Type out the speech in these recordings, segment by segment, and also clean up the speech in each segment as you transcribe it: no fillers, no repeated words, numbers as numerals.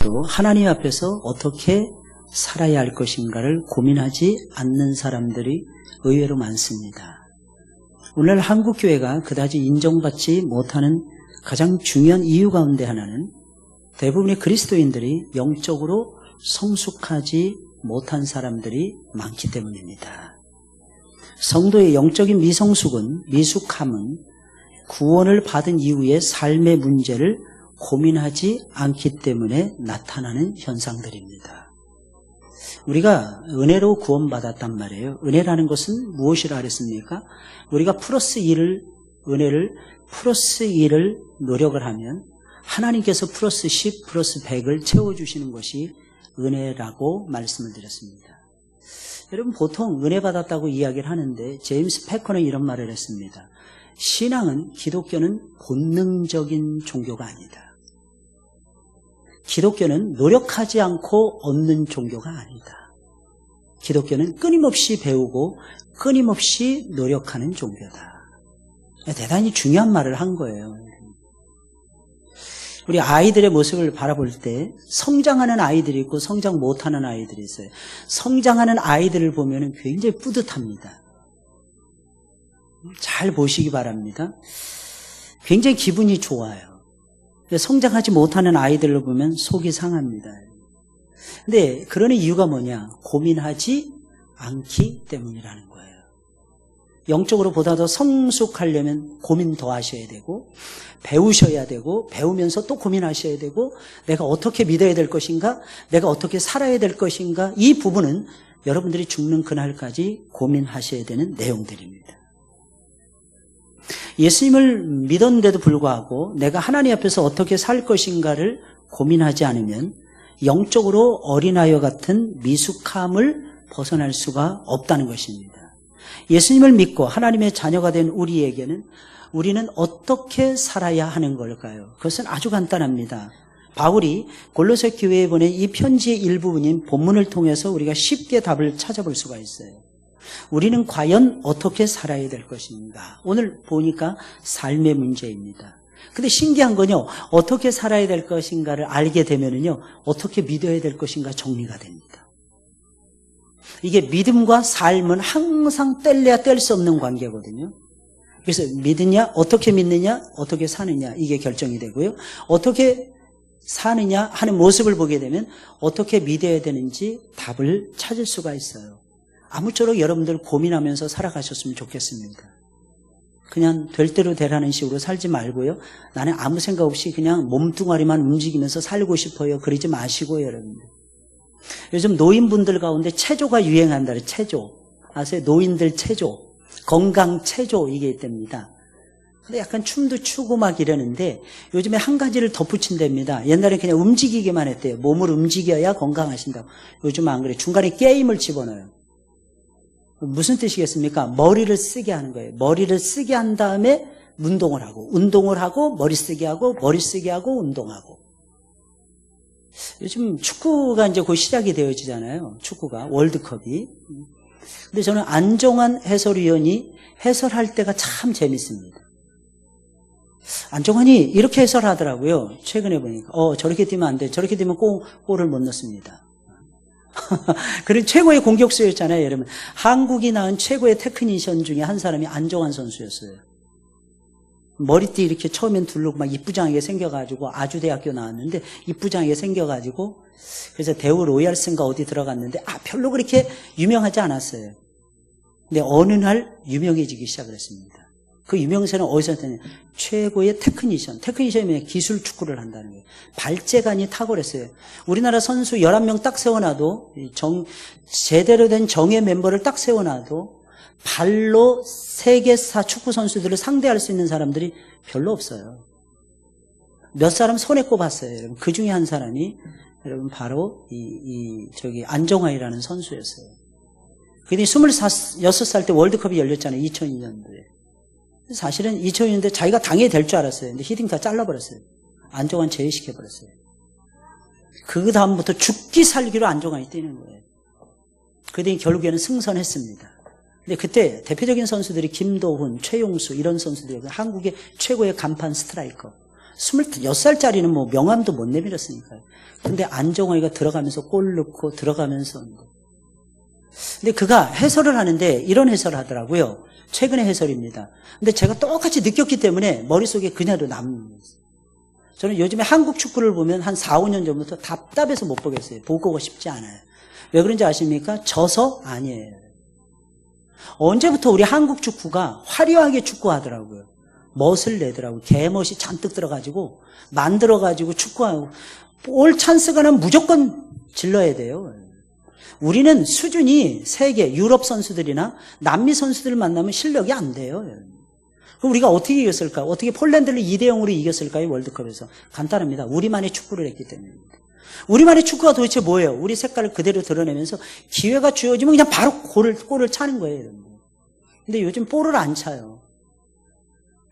또 하나님 앞에서 어떻게 살아야 할 것인가를 고민하지 않는 사람들이 의외로 많습니다. 오늘 한국교회가 그다지 인정받지 못하는 가장 중요한 이유 가운데 하나는 대부분의 그리스도인들이 영적으로 성숙하지 못한 사람들이 많기 때문입니다. 성도의 영적인 미숙함은 구원을 받은 이후의 삶의 문제를 고민하지 않기 때문에 나타나는 현상들입니다. 우리가 은혜로 구원받았단 말이에요. 은혜라는 것은 무엇이라 그랬습니까? 우리가 은혜를 플러스 1을 노력을 하면 하나님께서 플러스 10, 플러스 100을 채워주시는 것이 은혜라고 말씀을 드렸습니다. 여러분 보통 은혜 받았다고 이야기를 하는데 제임스 패커는 이런 말을 했습니다. 기독교는 본능적인 종교가 아니다. 기독교는 노력하지 않고 얻는 종교가 아니다. 기독교는 끊임없이 배우고 끊임없이 노력하는 종교다. 대단히 중요한 말을 한 거예요. 우리 아이들의 모습을 바라볼 때 성장하는 아이들이 있고 성장 못하는 아이들이 있어요. 성장하는 아이들을 보면 굉장히 뿌듯합니다. 잘 보시기 바랍니다. 굉장히 기분이 좋아요. 성장하지 못하는 아이들을 보면 속이 상합니다. 근데 그러는 이유가 뭐냐? 고민하지 않기 때문이라는 거예요. 영적으로 보다 더 성숙하려면 고민 더 하셔야 되고 배우셔야 되고 배우면서 또 고민하셔야 되고 내가 어떻게 믿어야 될 것인가? 내가 어떻게 살아야 될 것인가? 이 부분은 여러분들이 죽는 그날까지 고민하셔야 되는 내용들입니다. 예수님을 믿었는데도 불구하고 내가 하나님 앞에서 어떻게 살 것인가를 고민하지 않으면 영적으로 어린아이와 같은 미숙함을 벗어날 수가 없다는 것입니다. 예수님을 믿고 하나님의 자녀가 된 우리에게는 우리는 어떻게 살아야 하는 걸까요? 그것은 아주 간단합니다. 바울이 골로새 교회에 보낸 이 편지의 일부분인 본문을 통해서 우리가 쉽게 답을 찾아볼 수가 있어요. 우리는 과연 어떻게 살아야 될 것인가? 오늘 보니까 삶의 문제입니다. 근데 신기한 건요, 어떻게 살아야 될 것인가를 알게 되면은요, 어떻게 믿어야 될 것인가 정리가 됩니다. 이게 믿음과 삶은 항상 뗄래야 뗄 수 없는 관계거든요. 그래서 믿느냐, 어떻게 믿느냐, 어떻게 사느냐, 이게 결정이 되고요. 어떻게 사느냐 하는 모습을 보게 되면 어떻게 믿어야 되는지 답을 찾을 수가 있어요. 아무쪼록 여러분들 고민하면서 살아가셨으면 좋겠습니다. 그냥 될 대로 되라는 식으로 살지 말고요. 나는 아무 생각 없이 그냥 몸뚱아리만 움직이면서 살고 싶어요. 그러지 마시고요, 여러분들. 요즘 노인분들 가운데 체조가 유행한다. 체조. 아세요? 노인들 체조. 건강 체조 이게 있답니다. 근데 약간 춤도 추고 막 이러는데 요즘에 한 가지를 덧붙인답니다. 옛날에 그냥 움직이기만 했대요. 몸을 움직여야 건강하신다고. 요즘은 안 그래요. 중간에 게임을 집어넣어요. 무슨 뜻이겠습니까? 머리를 쓰게 하는 거예요. 머리를 쓰게 한 다음에 운동을 하고 머리 쓰게 하고 머리 쓰게 하고 운동하고. 요즘 축구가 이제 곧 시작이 되어지잖아요. 축구가 월드컵이. 근데 저는 안정환 해설위원이 해설할 때가 참 재밌습니다. 안정환이 이렇게 해설하더라고요. 최근에 보니까 저렇게 뛰면 안 돼. 저렇게 뛰면 골을 못 넣습니다. 그런 최고의 공격수였잖아요, 여러분. 한국이 낳은 최고의 테크니션 중에 한 사람이 안정환 선수였어요. 머리띠 이렇게 처음엔 두르고 막 이쁘장하게 생겨가지고 아주대학교 나왔는데 이쁘장하게 생겨가지고 그래서 대우 로얄스인가 어디 들어갔는데 별로 그렇게 유명하지 않았어요. 근데 어느 날 유명해지기 시작을 했습니다. 그 유명세는 어디서 났냐면 최고의 테크니션이 기술 축구를 한다는 거예요. 발재간이 탁월했어요. 우리나라 선수 11명 딱 세워놔도 제대로 된 정예 멤버를 딱 세워놔도 발로 세계사 축구 선수들을 상대할 수 있는 사람들이 별로 없어요. 몇 사람 손에 꼽았어요. 여러분. 그 중에 한 사람이 여러분 바로 안정환이라는 선수였어요. 그게 26살 때 월드컵이 열렸잖아요. 2002년도에. 사실은 2002년도에 자기가 당해야 될 줄 알았어요. 근데 히딩 다 잘라버렸어요. 안정환 제외시켜버렸어요. 그 다음부터 죽기 살기로 안정환이 뛰는 거예요. 그랬더니 결국에는 승선했습니다. 근데 그때 대표적인 선수들이 김도훈, 최용수 이런 선수들이 한국의 최고의 간판 스트라이커. 26살짜리는 뭐 명함도 못 내밀었으니까요. 근데 안정환이가 들어가면서 골 넣고 들어가면서. 근데 그가 해설을 하는데 이런 해설을 하더라고요. 최근의 해설입니다. 근데 제가 똑같이 느꼈기 때문에 머릿속에 그대로 남습니다. 저는 요즘에 한국 축구를 보면 한 4, 5년 전부터 답답해서 못 보겠어요. 보고 싶지 않아요. 왜 그런지 아십니까? 져서 아니에요. 언제부터 우리 한국 축구가 화려하게 축구하더라고요. 멋을 내더라고요. 개멋이 잔뜩 들어가지고 만들어가지고 축구하고 올 찬스가 나면 무조건 질러야 돼요. 우리는 수준이 세계 유럽 선수들이나 남미 선수들을 만나면 실력이 안 돼요. 그럼 우리가 어떻게 이겼을까? 어떻게 폴란드를 2대0으로 이겼을까요? 월드컵에서. 간단합니다. 우리만의 축구를 했기 때문입니다. 우리만의 축구가 도대체 뭐예요? 우리 색깔을 그대로 드러내면서 기회가 주어지면 그냥 바로 골을 차는 거예요. 근데 요즘 볼을 안 차요.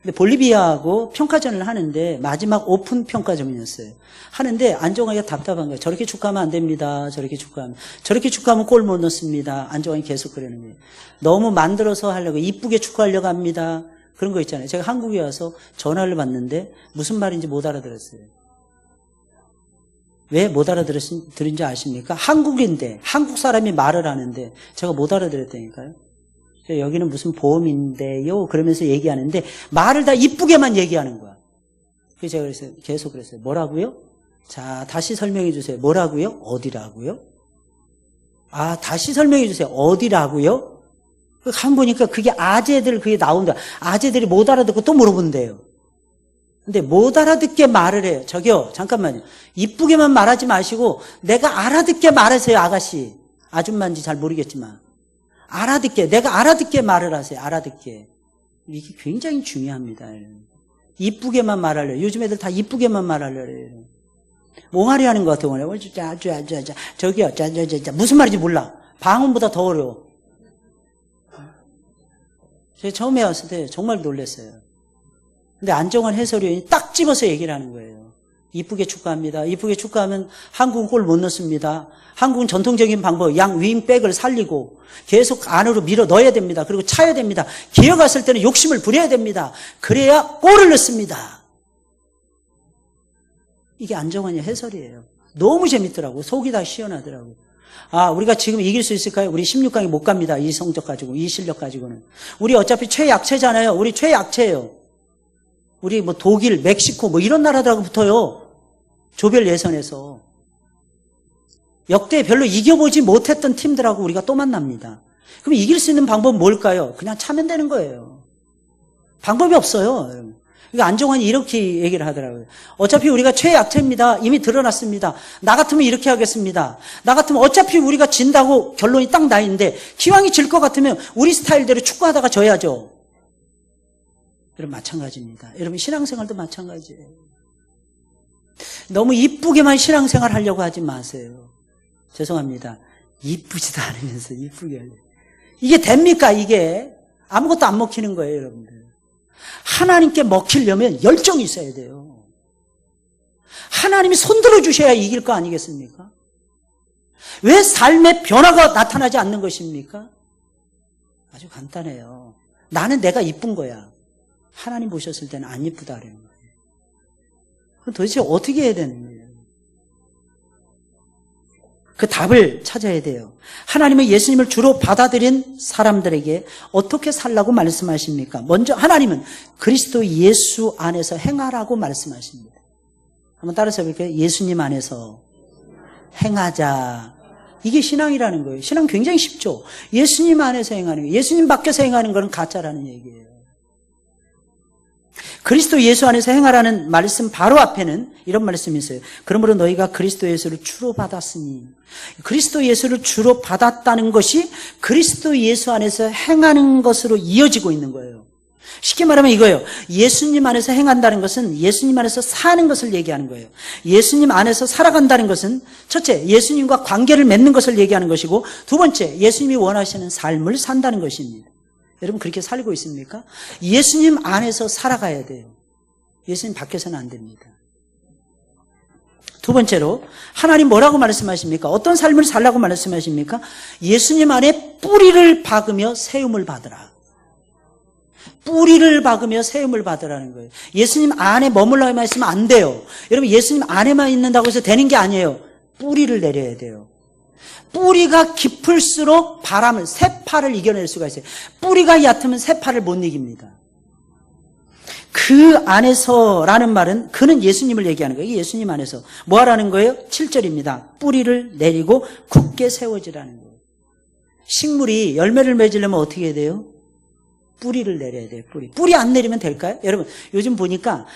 근데 볼리비아하고 평가전을 하는데 마지막 오픈 평가전이었어요. 하는데 안정환이가 답답한 거예요. 저렇게 축구하면 안 됩니다. 저렇게 축구하면 골 못 넣습니다. 안정환이 계속 그러는 거예요. 너무 만들어서 하려고 이쁘게 축구하려고 합니다. 그런 거 있잖아요. 제가 한국에 와서 전화를 받는데 무슨 말인지 못 알아들었어요. 왜 못 알아들은지 아십니까? 한국인데 한국 사람이 말을 하는데 제가 못 알아들었다니까요. 여기는 무슨 보험인데요 그러면서 얘기하는데 말을 다 이쁘게만 얘기하는 거야. 그래서 제가 계속 그랬어요. 뭐라고요? 자, 다시 설명해 주세요. 뭐라고요? 어디라고요? 아, 다시 설명해 주세요. 어디라고요? 한 보니까 그게 아재들 그게 나온다. 아재들이 못 알아듣고 또 물어본대요. 근데 못 알아듣게 말을 해요. 저기요, 잠깐만요. 이쁘게만 말하지 마시고 내가 알아듣게 말하세요, 아가씨. 아줌마인지 잘 모르겠지만. 내가 알아듣게 말을 하세요. 알아듣게. 이게 굉장히 중요합니다. 이쁘게만 말하려고. 요즘 애들 다 이쁘게만 말하려고 해요. 몽아리 하는 것 같아요. 저기요, 무슨 말인지 몰라. 방언보다 더 어려워. 제가 처음에 왔을 때 정말 놀랐어요. 근데 안정환 해설위원이 딱 집어서 얘기를 하는 거예요. 이쁘게 축구합니다. 이쁘게 축구하면 한국은 골 못 넣습니다. 한국은 전통적인 방법, 양 윙백을 살리고 계속 안으로 밀어 넣어야 됩니다. 그리고 차야 됩니다. 기어갔을 때는 욕심을 부려야 됩니다. 그래야 골을 넣습니다. 이게 안정환의 해설이에요. 너무 재밌더라고요. 속이 다 시원하더라고요. 아, 우리가 지금 이길 수 있을까요? 우리 16강에 못 갑니다. 이 성적 가지고, 이 실력 가지고는. 우리 어차피 최약체잖아요. 우리 최약체예요. 우리 뭐 독일, 멕시코 뭐 이런 나라들하고 붙어요. 조별 예선에서. 역대 별로 이겨보지 못했던 팀들하고 우리가 또 만납니다. 그럼 이길 수 있는 방법은 뭘까요? 그냥 차면 되는 거예요. 방법이 없어요. 그러니까 안정환이 이렇게 얘기를 하더라고요. 어차피 우리가 최약체입니다. 이미 드러났습니다. 나 같으면 이렇게 하겠습니다. 나 같으면 어차피 우리가 진다고 결론이 딱 나 있는데 기왕이 질 것 같으면 우리 스타일대로 축구하다가 져야죠. 여러분 마찬가지입니다. 여러분 신앙생활도 마찬가지예요. 너무 이쁘게만 신앙생활 하려고 하지 마세요. 죄송합니다. 이쁘지도 않으면서 이쁘게 하려고. 이게 됩니까 이게? 아무것도 안 먹히는 거예요 여러분들. 하나님께 먹히려면 열정이 있어야 돼요. 하나님이 손들어 주셔야 이길 거 아니겠습니까? 왜 삶의 변화가 나타나지 않는 것입니까? 아주 간단해요. 나는 내가 이쁜 거야. 하나님 보셨을 때는 안 이쁘다라는 거예요. 그럼 도대체 어떻게 해야 되는 거예요? 그 답을 찾아야 돼요. 하나님은 예수님을 주로 받아들인 사람들에게 어떻게 살라고 말씀하십니까? 먼저 하나님은 그리스도 예수 안에서 행하라고 말씀하십니다. 한번 따라서 해볼게요. 예수님 안에서 행하자. 이게 신앙이라는 거예요. 신앙 굉장히 쉽죠. 예수님 안에서 행하는 거예요. 예수님 밖에서 행하는 거는 가짜라는 얘기예요. 그리스도 예수 안에서 행하라는 말씀 바로 앞에는 이런 말씀이 있어요. 그러므로 너희가 그리스도 예수를 주로 받았으니. 그리스도 예수를 주로 받았다는 것이 그리스도 예수 안에서 행하는 것으로 이어지고 있는 거예요. 쉽게 말하면 이거예요. 예수님 안에서 행한다는 것은 예수님 안에서 사는 것을 얘기하는 거예요. 예수님 안에서 살아간다는 것은 첫째, 예수님과 관계를 맺는 것을 얘기하는 것이고 두 번째, 예수님이 원하시는 삶을 산다는 것입니다. 여러분 그렇게 살고 있습니까? 예수님 안에서 살아가야 돼요. 예수님 밖에서는 안 됩니다. 두 번째로 하나님 뭐라고 말씀하십니까? 어떤 삶을 살라고 말씀하십니까? 예수님 안에 뿌리를 박으며 세움을 받으라. 뿌리를 박으며 세움을 받으라는 거예요. 예수님 안에 머물러만 있으면 안 돼요. 여러분, 예수님 안에만 있는다고 해서 되는 게 아니에요. 뿌리를 내려야 돼요. 뿌리가 깊을수록 바람을, 새파를 이겨낼 수가 있어요. 뿌리가 얕으면 새파를 못 이깁니다. 그 안에서라는 말은 그는 예수님을 얘기하는 거예요. 예수님 안에서. 뭐 하라는 거예요? 7절입니다. 뿌리를 내리고 굳게 세워지라는 거예요. 식물이 열매를 맺으려면 어떻게 해야 돼요? 뿌리를 내려야 돼요. 뿌리 안 내리면 될까요? 여러분, 요즘 보니까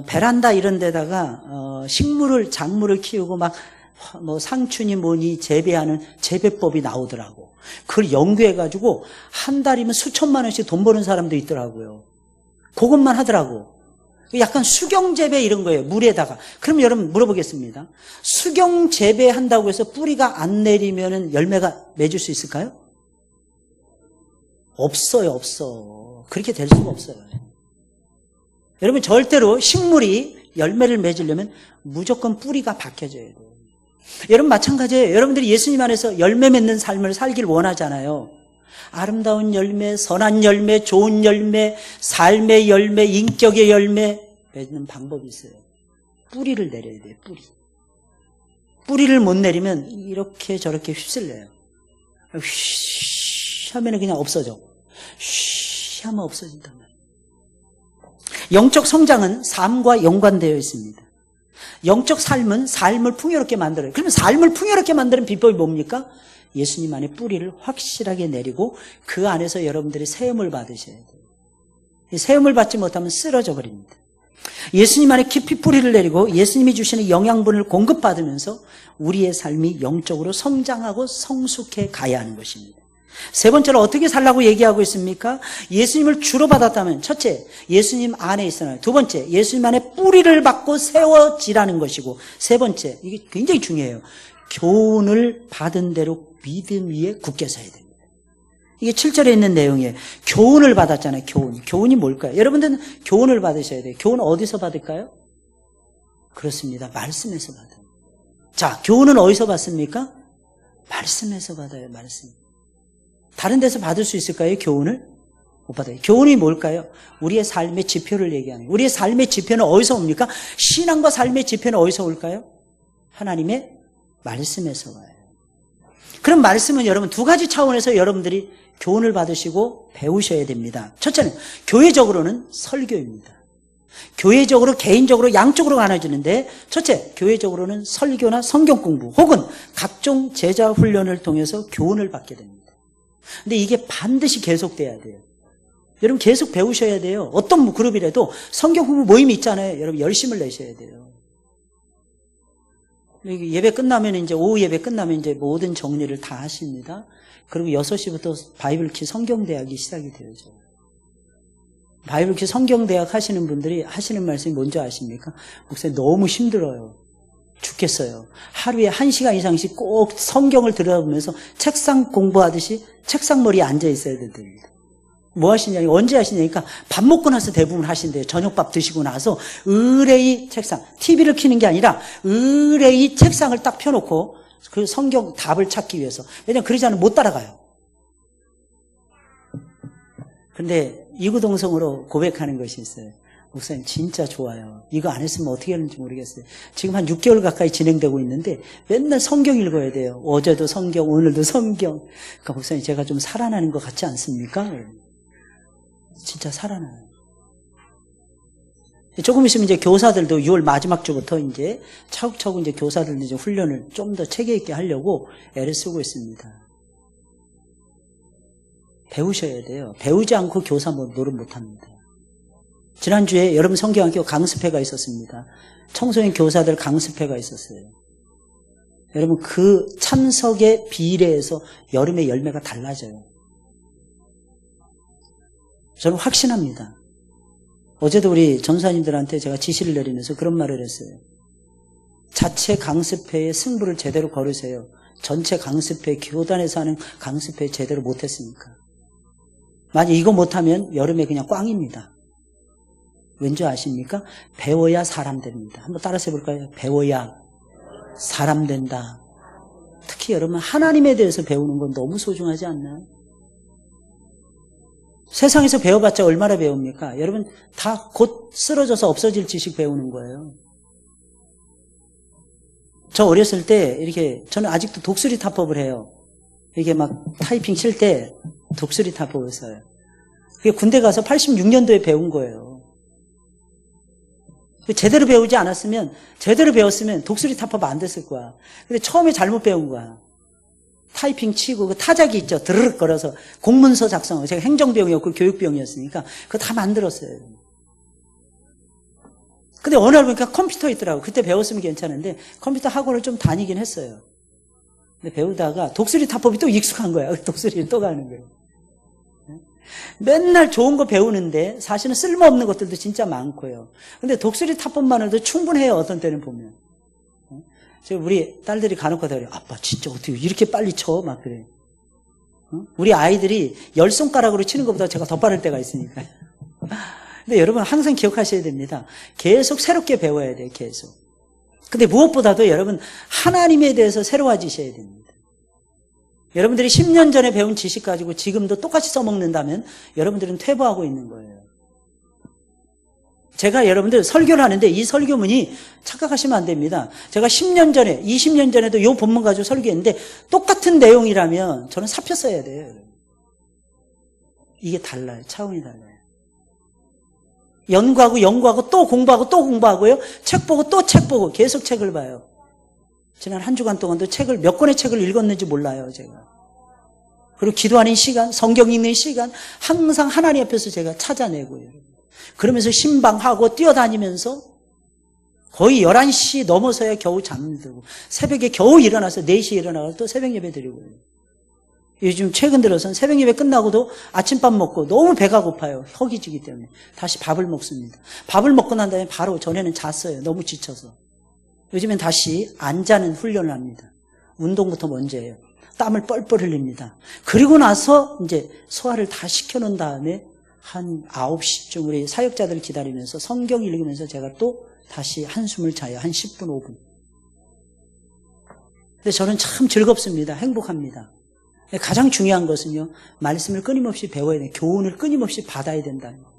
베란다 이런 데다가 작물을 키우고 막 뭐 상추니 뭐니 재배하는 재배법이 나오더라고. 그걸 연구해가지고 한 달이면 수천만 원씩 돈 버는 사람도 있더라고요. 그것만 하더라고. 약간 수경 재배 이런 거예요. 물에다가. 그럼 여러분 물어보겠습니다. 수경 재배한다고 해서 뿌리가 안 내리면 열매가 맺을 수 있을까요? 없어요. 없어. 그렇게 될 수가 없어요. 여러분, 절대로 식물이 열매를 맺으려면 무조건 뿌리가 박혀져야 돼요. 여러분, 마찬가지예요. 여러분들이 예수님 안에서 열매 맺는 삶을 살길 원하잖아요. 아름다운 열매, 선한 열매, 좋은 열매, 삶의 열매, 인격의 열매 맺는 방법이 있어요. 뿌리를 내려야 돼요. 뿌리를 못 내리면 이렇게 저렇게 휩쓸려요. 휘 하면 그냥 없어져. 휘 하면 없어진단 말이에요. 영적 성장은 삶과 연관되어 있습니다. 영적 삶은 삶을 풍요롭게 만들어요. 그러면 삶을 풍요롭게 만드는 비법이 뭡니까? 예수님 안에 뿌리를 확실하게 내리고 그 안에서 여러분들이 세움을 받으셔야 돼요. 세움을 받지 못하면 쓰러져 버립니다. 예수님 안에 깊이 뿌리를 내리고 예수님이 주시는 영양분을 공급받으면서 우리의 삶이 영적으로 성장하고 성숙해 가야 하는 것입니다. 세 번째로 어떻게 살라고 얘기하고 있습니까? 예수님을 주로 받았다면 첫째, 예수님 안에 있어요. 두 번째, 예수님 안에 뿌리를 받고 세워지라는 것이고, 세 번째, 이게 굉장히 중요해요. 교훈을 받은 대로 믿음 위에 굳게 서야 됩니다. 이게 7절에 있는 내용이에요. 교훈을 받았잖아요. 교훈이 뭘까요? 여러분들은 교훈을 받으셔야 돼요. 교훈 어디서 받을까요? 그렇습니다. 말씀에서 받아요. 자, 교훈은 어디서 받습니까? 말씀에서 받아요. 말씀. 다른 데서 받을 수 있을까요? 교훈을? 못 받아요. 교훈이 뭘까요? 우리의 삶의 지표를 얘기하는 거예요. 우리의 삶의 지표는 어디서 옵니까? 신앙과 삶의 지표는 어디서 올까요? 하나님의 말씀에서 와요. 그럼 말씀은 여러분 두 가지 차원에서 여러분들이 교훈을 받으시고 배우셔야 됩니다. 첫째는 교회적으로는 설교입니다. 교회적으로, 개인적으로, 양쪽으로 나눠지는데, 첫째, 교회적으로는 설교나 성경 공부 혹은 각종 제자 훈련을 통해서 교훈을 받게 됩니다. 근데 이게 반드시 계속돼야 돼요. 여러분 계속 배우셔야 돼요. 어떤 그룹이라도 성경 공부 모임이 있잖아요. 여러분 열심을 내셔야 돼요. 예배 끝나면 이제 오후 예배 끝나면 이제 모든 정리를 다 하십니다. 그리고 6시부터 바이블키 성경대학이 시작이 되죠. 바이블키 성경대학 하시는 분들이 하시는 말씀이 뭔지 아십니까? 목사님 너무 힘들어요. 죽겠어요. 하루에 1시간 이상씩 꼭 성경을 들여다보면서 책상 공부하듯이 책상머리에 앉아 있어야 됩니다. 뭐 하시냐니까, 언제 하시냐니까 밥 먹고 나서 대부분 하신대요. 저녁밥 드시고 나서 의뢰의 책상, TV를 켜는 게 아니라 의뢰의 책상을 딱 펴놓고 그 성경 답을 찾기 위해서. 왜냐면 그러지 않으면 못 따라가요. 근데 이구동성으로 고백하는 것이 있어요. 목사님 진짜 좋아요. 이거 안 했으면 어떻게 하는지 모르겠어요. 지금 한 6개월 가까이 진행되고 있는데 맨날 성경 읽어야 돼요. 어제도 성경, 오늘도 성경. 그러니까 목사님 제가 좀 살아나는 것 같지 않습니까? 진짜 살아나요. 조금 있으면 이제 교사들도 6월 마지막 주부터 이제 차곡차곡 이제 교사들도 이제 훈련을 좀 더 체계 있게 하려고 애를 쓰고 있습니다. 배우셔야 돼요. 배우지 않고 교사 노릇 못합니다. 지난주에 여러분 성경학교 강습회가 있었습니다. 청소년 교사들 강습회가 있었어요. 여러분 그 참석의 비례해서 여름의 열매가 달라져요. 저는 확신합니다. 어제도 우리 전사님들한테 제가 지시를 내리면서 그런 말을 했어요. 자체 강습회의 승부를 제대로 걸으세요. 전체 강습회, 교단에서 하는 강습회 제대로 못했으니까. 만약 이거 못하면 여름에 그냥 꽝입니다. 왠지 아십니까? 배워야 사람 됩니다. 한번 따라서 해볼까요? 배워야 사람 된다. 특히 여러분 하나님에 대해서 배우는 건 너무 소중하지 않나요? 세상에서 배워봤자 얼마나 배웁니까? 여러분 다 곧 쓰러져서 없어질 지식 배우는 거예요. 저 어렸을 때 이렇게 저는 아직도 독수리 타법을 해요. 이게 막 타이핑 칠 때 독수리 타법을 써요. 그게 군대 가서 86년도에 배운 거예요. 제대로 배우지 않았으면, 제대로 배웠으면 독수리 타법 안 됐을 거야. 근데 처음에 잘못 배운 거야. 타이핑 치고 그 타자기 있죠. 드르륵 걸어서 공문서 작성하고, 제가 행정병이었고 교육병이었으니까 그거 다 만들었어요. 근데 어느 날 보니까 컴퓨터 있더라고. 그때 배웠으면 괜찮은데 컴퓨터 학원을 좀 다니긴 했어요. 근데 배우다가 독수리 타법이 또 익숙한 거야. 독수리를 또 가는 거예요. 맨날 좋은 거 배우는데 사실은 쓸모없는 것들도 진짜 많고요. 근데 독수리 타법만 해도 충분해요. 어떤 때는 보면. 제가 우리 딸들이 간혹 가다 그래요. 아빠 진짜 어떻게 이렇게 빨리 쳐? 막 그래요. 우리 아이들이 10손가락으로 치는 것보다 제가 더 빠를 때가 있으니까요. 근데 여러분 항상 기억하셔야 됩니다. 계속 새롭게 배워야 돼요. 계속. 근데 무엇보다도 여러분 하나님에 대해서 새로워지셔야 됩니다. 여러분들이 10년 전에 배운 지식 가지고 지금도 똑같이 써먹는다면 여러분들은 퇴보하고 있는 거예요. 제가 여러분들 설교를 하는데 이 설교문이 착각하시면 안 됩니다. 제가 10년 전에, 20년 전에도 이 본문 가지고 설교했는데 똑같은 내용이라면 저는 사표 써야 돼요. 이게 달라요. 차원이 달라요. 연구하고 또 공부하고요. 책 보고 또 책 보고 계속 책을 봐요. 지난 한 주간 동안도 몇 권의 책을 읽었는지 몰라요, 제가. 그리고 기도하는 시간, 성경 읽는 시간, 항상 하나님 앞에서 제가 찾아내고요. 그러면서 신방하고 뛰어다니면서 거의 11시 넘어서야 겨우 잠들고, 새벽에 겨우 일어나서 4시에 일어나서 또 새벽 예배 드리고요. 요즘 최근 들어서는 새벽 예배 끝나고도 아침밥 먹고 너무 배가 고파요. 허기지기 때문에. 다시 밥을 먹습니다. 밥을 먹고 난 다음에 바로 전에는 잤어요. 너무 지쳐서. 요즘엔 다시 안 자는 훈련을 합니다. 운동부터 먼저예요. 땀을 뻘뻘 흘립니다. 그리고 나서 이제 소화를 다 시켜놓은 다음에 한 9시쯤 우리 사역자들 기다리면서 성경 읽으면서 제가 또 다시 한숨을 자요. 한 10분, 5분. 근데 저는 참 즐겁습니다. 행복합니다. 가장 중요한 것은요, 말씀을 끊임없이 배워야 돼요. 교훈을 끊임없이 받아야 된다는 거예요.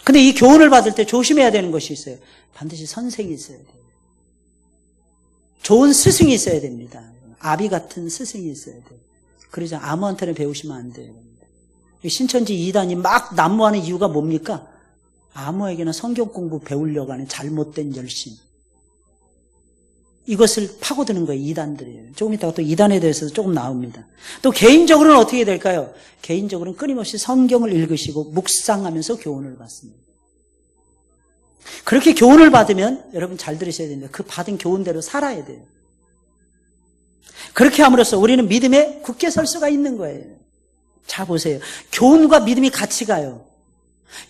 근데 이 교훈을 받을 때 조심해야 되는 것이 있어요. 반드시 선생이 있어야 돼요. 좋은 스승이 있어야 됩니다. 아비 같은 스승이 있어야 돼요. 그러지 아무한테나 배우시면 안 돼요. 신천지 2단이 막 난무하는 이유가 뭡니까? 아무에게나 성경 공부 배우려고 하는 잘못된 열심. 이것을 파고드는 거예요. 2단들이에요. 조금 이따가 또 2단에 대해서도 조금 나옵니다. 또 개인적으로는 어떻게 될까요? 개인적으로는 끊임없이 성경을 읽으시고 묵상하면서 교훈을 받습니다. 그렇게 교훈을 받으면 여러분 잘 들으셔야 됩니다. 그 받은 교훈대로 살아야 돼요. 그렇게 함으로써 우리는 믿음에 굳게 설 수가 있는 거예요. 자 보세요. 교훈과 믿음이 같이 가요.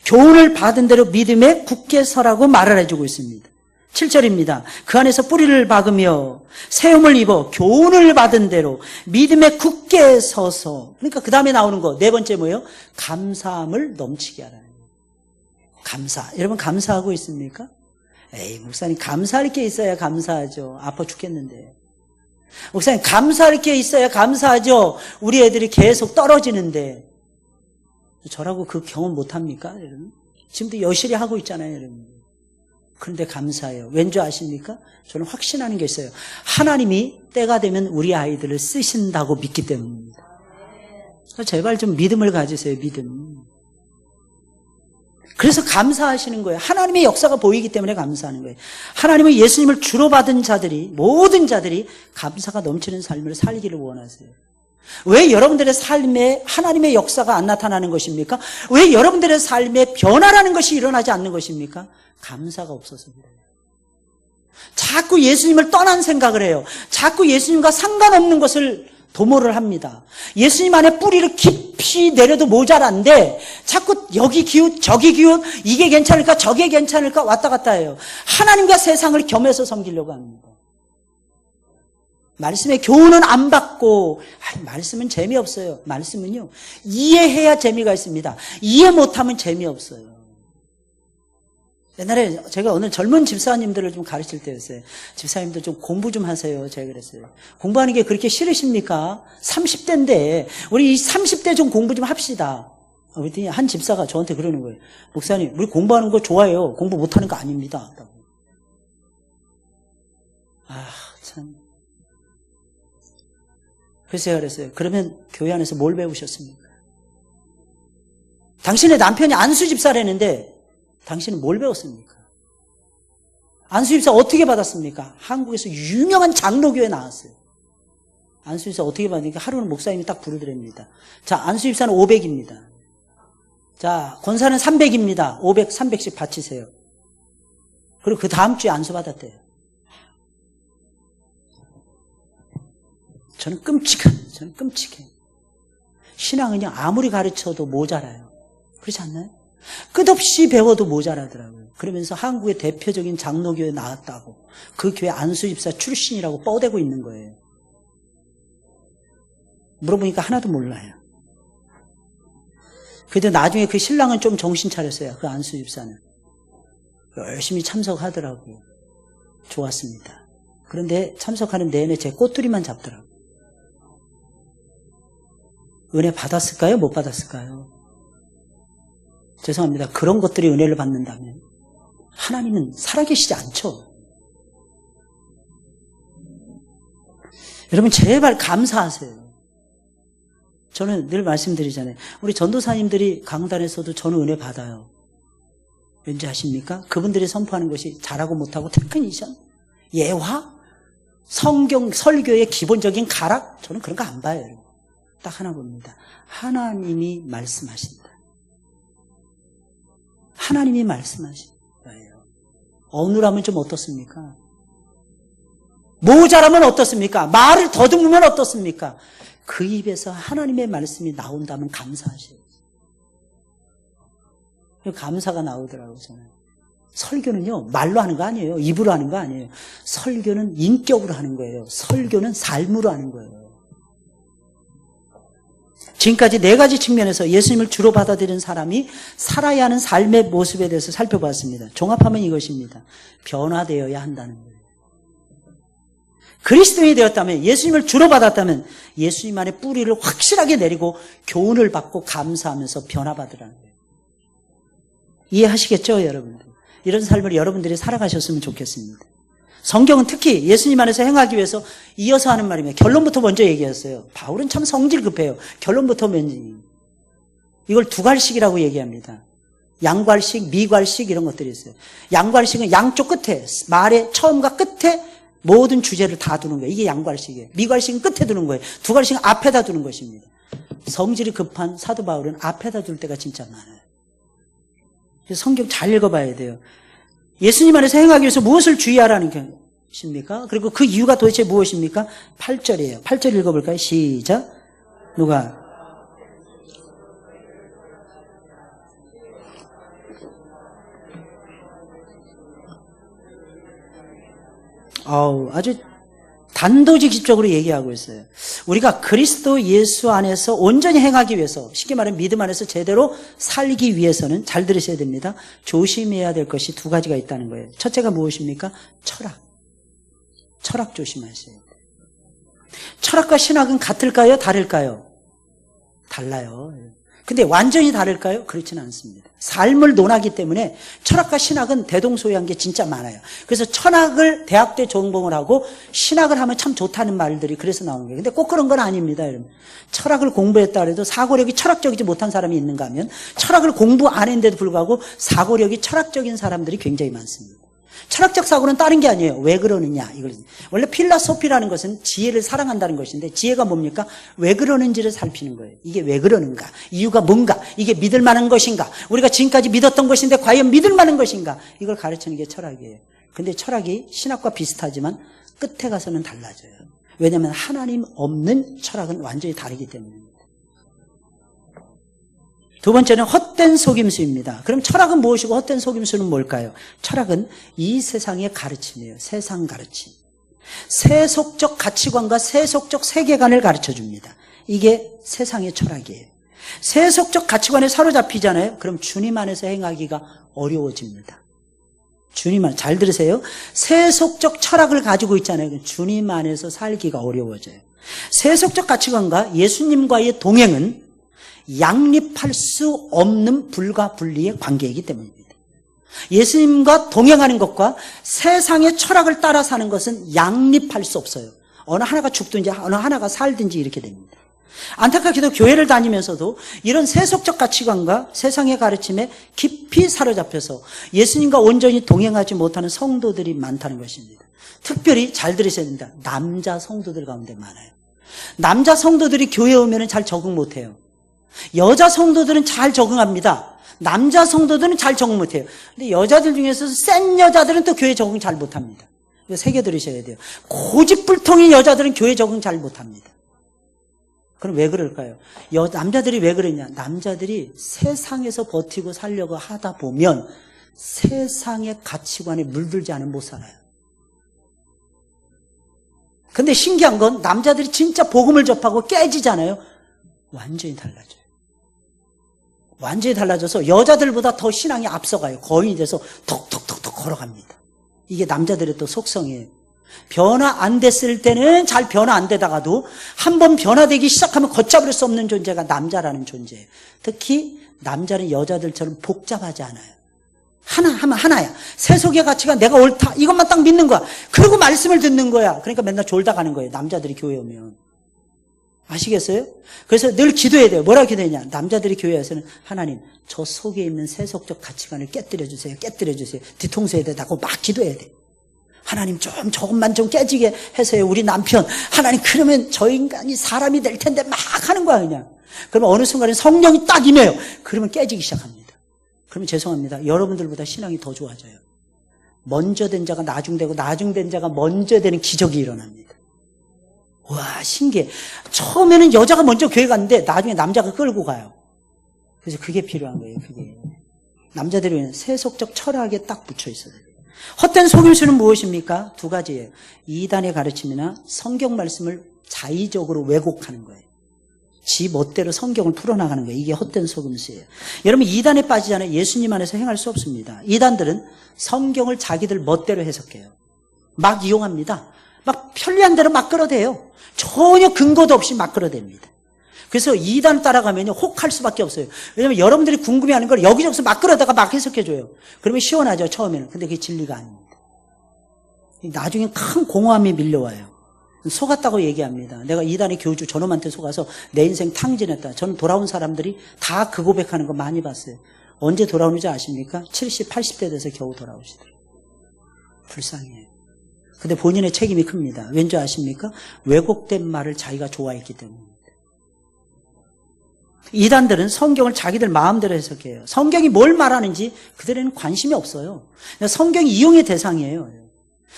교훈을 받은 대로 믿음에 굳게 서라고 말을 해주고 있습니다. 7절입니다. 그 안에서 뿌리를 박으며 세움을 입어 교훈을 받은 대로 믿음에 굳게 서서, 그러니까 그 다음에 나오는 거 네 번째 뭐예요? 감사함을 넘치게 하라는 거예요. 감사. 여러분 감사하고 있습니까? 에이 목사님 감사할 게 있어야 감사하죠. 아파 죽겠는데. 목사님 감사할 게 있어야 감사하죠. 우리 애들이 계속 떨어지는데. 저라고 그 경험 못합니까? 여러분? 지금도 여실히 하고 있잖아요. 여러분. 그런데 감사해요. 왠지 아십니까? 저는 확신하는 게 있어요. 하나님이 때가 되면 우리 아이들을 쓰신다고 믿기 때문입니다. 제발 좀 믿음을 가지세요. 믿음. 그래서 감사하시는 거예요. 하나님의 역사가 보이기 때문에 감사하는 거예요. 하나님은 예수님을 주로 받은 자들이, 모든 자들이 감사가 넘치는 삶을 살기를 원하세요. 왜 여러분들의 삶에 하나님의 역사가 안 나타나는 것입니까? 왜 여러분들의 삶에 변화라는 것이 일어나지 않는 것입니까? 감사가 없어서 그래요. 자꾸 예수님을 떠난 생각을 해요. 자꾸 예수님과 상관없는 것을 도모를 합니다. 예수님 안에 뿌리를 깊이 내려도 모자란데 자꾸 여기 기웃 저기 기웃, 이게 괜찮을까 저게 괜찮을까 왔다 갔다 해요. 하나님과 세상을 겸해서 섬기려고 합니다. 말씀의 교훈은 안 받고, 말씀은 재미없어요. 말씀은요, 이해해야 재미가 있습니다. 이해 못하면 재미없어요. 옛날에 제가 오늘 젊은 집사님들을 좀 가르칠 때였어요. 집사님들 좀 공부 좀 하세요. 제가 그랬어요. 공부하는 게 그렇게 싫으십니까? 30대인데 우리 이 30대 좀 공부 좀 합시다. 그랬더니 한 집사가 저한테 그러는 거예요. 목사님, 우리 공부하는 거 좋아해요. 공부 못하는 거 아닙니다. 아, 참. 그래서 제가 그랬어요. 그러면 교회 안에서 뭘 배우셨습니까? 당신의 남편이 안수 집사라는데 당신은 뭘 배웠습니까? 안수 집사 어떻게 받았습니까? 한국에서 유명한 장로교에 나왔어요. 안수 집사 어떻게 받으니까 하루는 목사님이 딱 부르더랍니다. 자, 안수 집사는 500입니다. 자, 권사는 300입니다. 500, 300씩 바치세요. 그리고 그 다음 주에 안수 받았대요. 저는 끔찍해. 신앙은요, 아무리 가르쳐도 모자라요. 그렇지 않나요? 끝없이 배워도 모자라더라고요. 그러면서 한국의 대표적인 장로교에 나왔다고, 그 교회 안수집사 출신이라고 뻐대고 있는 거예요. 물어보니까 하나도 몰라요. 그래도 나중에 그 신랑은 좀 정신 차렸어요. 그 안수집사는. 열심히 참석하더라고요. 좋았습니다. 그런데 참석하는 내내 제 꼬투리만 잡더라고요. 은혜 받았을까요? 못 받았을까요? 죄송합니다. 그런 것들이 은혜를 받는다면 하나님은 살아계시지 않죠. 여러분 제발 감사하세요. 저는 늘 말씀드리잖아요. 우리 전도사님들이 강단에서도 저는 은혜 받아요. 왠지 아십니까? 그분들이 선포하는 것이 잘하고 못하고 테크니션, 예화, 성경, 설교의 기본적인 가락, 저는 그런 거 안 봐요. 딱 하나 봅니다. 하나님이 말씀하신다. 하나님이 말씀하신 거예요. 어눌하면 좀 어떻습니까? 모자라면 어떻습니까? 말을 더듬으면 어떻습니까? 그 입에서 하나님의 말씀이 나온다면 감사하셔야죠. 감사가 나오더라고요, 저는. 설교는요, 말로 하는 거 아니에요. 입으로 하는 거 아니에요. 설교는 인격으로 하는 거예요. 설교는 삶으로 하는 거예요. 지금까지 네 가지 측면에서 예수님을 주로 받아들인 사람이 살아야 하는 삶의 모습에 대해서 살펴봤습니다. 종합하면 이것입니다. 변화되어야 한다는 거예요. 그리스도인이 되었다면, 예수님을 주로 받았다면 예수님 안에 뿌리를 확실하게 내리고 교훈을 받고 감사하면서 변화받으라는 거예요. 이해하시겠죠, 여러분들? 이런 삶을 여러분들이 살아가셨으면 좋겠습니다. 성경은 특히 예수님 안에서 행하기 위해서 이어서 하는 말입니다. 결론부터 먼저 얘기했어요. 바울은 참 성질 급해요. 결론부터 먼저. 이걸 두괄식이라고 얘기합니다. 양괄식, 미괄식 이런 것들이 있어요. 양괄식은 양쪽 끝에, 말의 처음과 끝에 모든 주제를 다 두는 거예요. 이게 양괄식이에요. 미괄식은 끝에 두는 거예요. 두괄식은 앞에다 두는 것입니다. 성질이 급한 사도 바울은 앞에다 둘 때가 진짜 많아요. 그래서 성경 잘 읽어봐야 돼요. 예수님 안에서 행하기 위해서 무엇을 주의하라는 것입니까? 그리고 그 이유가 도대체 무엇입니까? 8절이에요. 8절 읽어볼까요? 시작. 누가? 아주 단도직입적으로 얘기하고 있어요. 우리가 그리스도 예수 안에서 온전히 행하기 위해서, 쉽게 말하면 믿음 안에서 제대로 살기 위해서는, 잘 들으셔야 됩니다. 조심해야 될 것이 두 가지가 있다는 거예요. 첫째가 무엇입니까? 철학. 철학 조심하셔야 돼요. 철학과 신학은 같을까요? 다를까요? 달라요. 근데 완전히 다를까요? 그렇지는 않습니다. 삶을 논하기 때문에 철학과 신학은 대동소이한 게 진짜 많아요. 그래서 철학을 대학 때 전공을 하고 신학을 하면 참 좋다는 말들이 그래서 나오는 거예요. 근데 꼭 그런 건 아닙니다, 여러분. 철학을 공부했다 그래도 사고력이 철학적이지 못한 사람이 있는가 하면, 철학을 공부 안 했는데도 불구하고 사고력이 철학적인 사람들이 굉장히 많습니다. 철학적 사고는 다른 게 아니에요. 왜 그러느냐, 이걸. 원래 필라소피라는 것은 지혜를 사랑한다는 것인데, 지혜가 뭡니까? 왜 그러는지를 살피는 거예요. 이게 왜 그러는가? 이유가 뭔가? 이게 믿을 만한 것인가? 우리가 지금까지 믿었던 것인데 과연 믿을 만한 것인가? 이걸 가르치는 게 철학이에요. 근데 철학이 신학과 비슷하지만 끝에 가서는 달라져요. 왜냐하면 하나님 없는 철학은 완전히 다르기 때문입니다. 두 번째는 헛된 속임수입니다. 그럼 철학은 무엇이고 헛된 속임수는 뭘까요? 철학은 이 세상의 가르침이에요. 세상 가르침. 세속적 가치관과 세속적 세계관을 가르쳐줍니다. 이게 세상의 철학이에요. 세속적 가치관에 사로잡히잖아요. 그럼 주님 안에서 행하기가 어려워집니다. 주님 안, 잘 들으세요. 세속적 철학을 가지고 있잖아요. 주님 안에서 살기가 어려워져요. 세속적 가치관과 예수님과의 동행은 양립할 수 없는 불가분리의 관계이기 때문입니다. 예수님과 동행하는 것과 세상의 철학을 따라 사는 것은 양립할 수 없어요. 어느 하나가 죽든지 어느 하나가 살든지 이렇게 됩니다. 안타깝게도 교회를 다니면서도 이런 세속적 가치관과 세상의 가르침에 깊이 사로잡혀서 예수님과 온전히 동행하지 못하는 성도들이 많다는 것입니다. 특별히 잘 들으셔야 됩니다. 남자 성도들 가운데 많아요. 남자 성도들이 교회에 오면 잘 적응 못해요. 여자 성도들은 잘 적응합니다. 남자 성도들은 잘 적응 못해요. 근데 여자들 중에서 센 여자들은 또 교회 적응 잘 못합니다. 이거 새겨 들으셔야 돼요. 고집불통인 여자들은 교회 적응 잘 못합니다. 그럼 왜 그럴까요? 남자들이 왜 그러냐? 남자들이 세상에서 버티고 살려고 하다 보면 세상의 가치관에 물들지 않으면 못 살아요. 근데 신기한 건 남자들이 진짜 복음을 접하고 깨지잖아요. 완전히 달라져요. 완전히 달라져서 여자들보다 더 신앙이 앞서가요. 거인이 돼서 톡톡톡톡 걸어갑니다. 이게 남자들의 또 속성이에요. 변화 안 됐을 때는 잘 변화 안 되다가도 한번 변화되기 시작하면 걷잡을 수 없는 존재가 남자라는 존재예요. 특히 남자는 여자들처럼 복잡하지 않아요. 하나 하면 하나야. 세속의 가치가 내가 옳다 이것만 딱 믿는 거야. 그리고 말씀을 듣는 거야. 그러니까 맨날 졸다 가는 거예요. 남자들이 교회 오면. 아시겠어요? 그래서 늘 기도해야 돼요. 뭐라고 기도했냐? 남자들이 교회에서는 하나님 저 속에 있는 세속적 가치관을 깨뜨려 주세요. 깨뜨려 주세요. 뒤통수에 대다고 막 기도해야 돼요. 하나님 좀 저것만 좀 깨지게 해서요. 우리 남편 하나님 그러면 저 인간이 사람이 될 텐데 막 하는 거야 그냥. 그러면 어느 순간에 성령이 딱 임해요. 그러면 깨지기 시작합니다. 그러면 죄송합니다. 여러분들보다 신앙이 더 좋아져요. 먼저 된 자가 나중되고 나중된 자가 먼저 되는 기적이 일어납니다. 와 신기해. 처음에는 여자가 먼저 교회 갔는데 나중에 남자가 끌고 가요. 그래서 그게 필요한 거예요. 그게 남자들은 세속적 철학에 딱 붙여 있어요. 헛된 속임수는 무엇입니까? 두 가지예요. 이단의 가르침이나 성경 말씀을 자의적으로 왜곡하는 거예요. 지 멋대로 성경을 풀어나가는 거예요. 이게 헛된 속임수예요. 여러분 이단에 빠지잖아요. 예수님 안에서 행할 수 없습니다. 이단들은 성경을 자기들 멋대로 해석해요. 막 이용합니다. 막 편리한 대로 막 끌어대요. 전혀 근거도 없이 막 끌어댑니다. 그래서 이단 따라가면 혹할 수밖에 없어요. 왜냐하면 여러분들이 궁금해하는 걸 여기저기서 막 끌어다가 막 해석해줘요. 그러면 시원하죠 처음에는. 근데 그게 진리가 아닙니다. 나중에 큰 공허함이 밀려와요. 속았다고 얘기합니다. 내가 이단의 교주 저놈한테 속아서 내 인생 탕진했다. 저는 돌아온 사람들이 다 그 고백하는 거 많이 봤어요. 언제 돌아오는지 아십니까? 70, 80대 돼서 겨우 돌아오시더라고요. 불쌍해요. 근데 본인의 책임이 큽니다. 왠지 아십니까? 왜곡된 말을 자기가 좋아했기 때문입니다. 이단들은 성경을 자기들 마음대로 해석해요. 성경이 뭘 말하는지 그들에는 관심이 없어요. 성경이 이용의 대상이에요.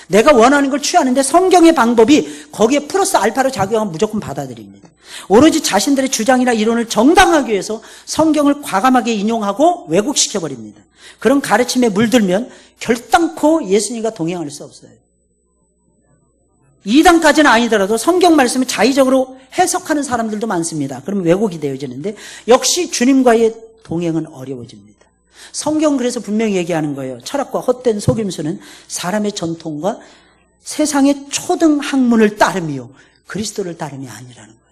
내가 원하는 걸 취하는데 성경의 방법이 거기에 플러스 알파로 작용하면 무조건 받아들입니다. 오로지 자신들의 주장이나 이론을 정당하기 위해서 성경을 과감하게 인용하고 왜곡시켜버립니다. 그런 가르침에 물들면 결단코 예수님과 동행할 수 없어요. 이단까지는 아니더라도 성경 말씀을 자의적으로 해석하는 사람들도 많습니다. 그러면 왜곡이 되어지는데 역시 주님과의 동행은 어려워집니다. 성경은 그래서 분명히 얘기하는 거예요. 철학과 헛된 속임수는 사람의 전통과 세상의 초등 학문을 따름이요 그리스도를 따름이 아니라는 거예요.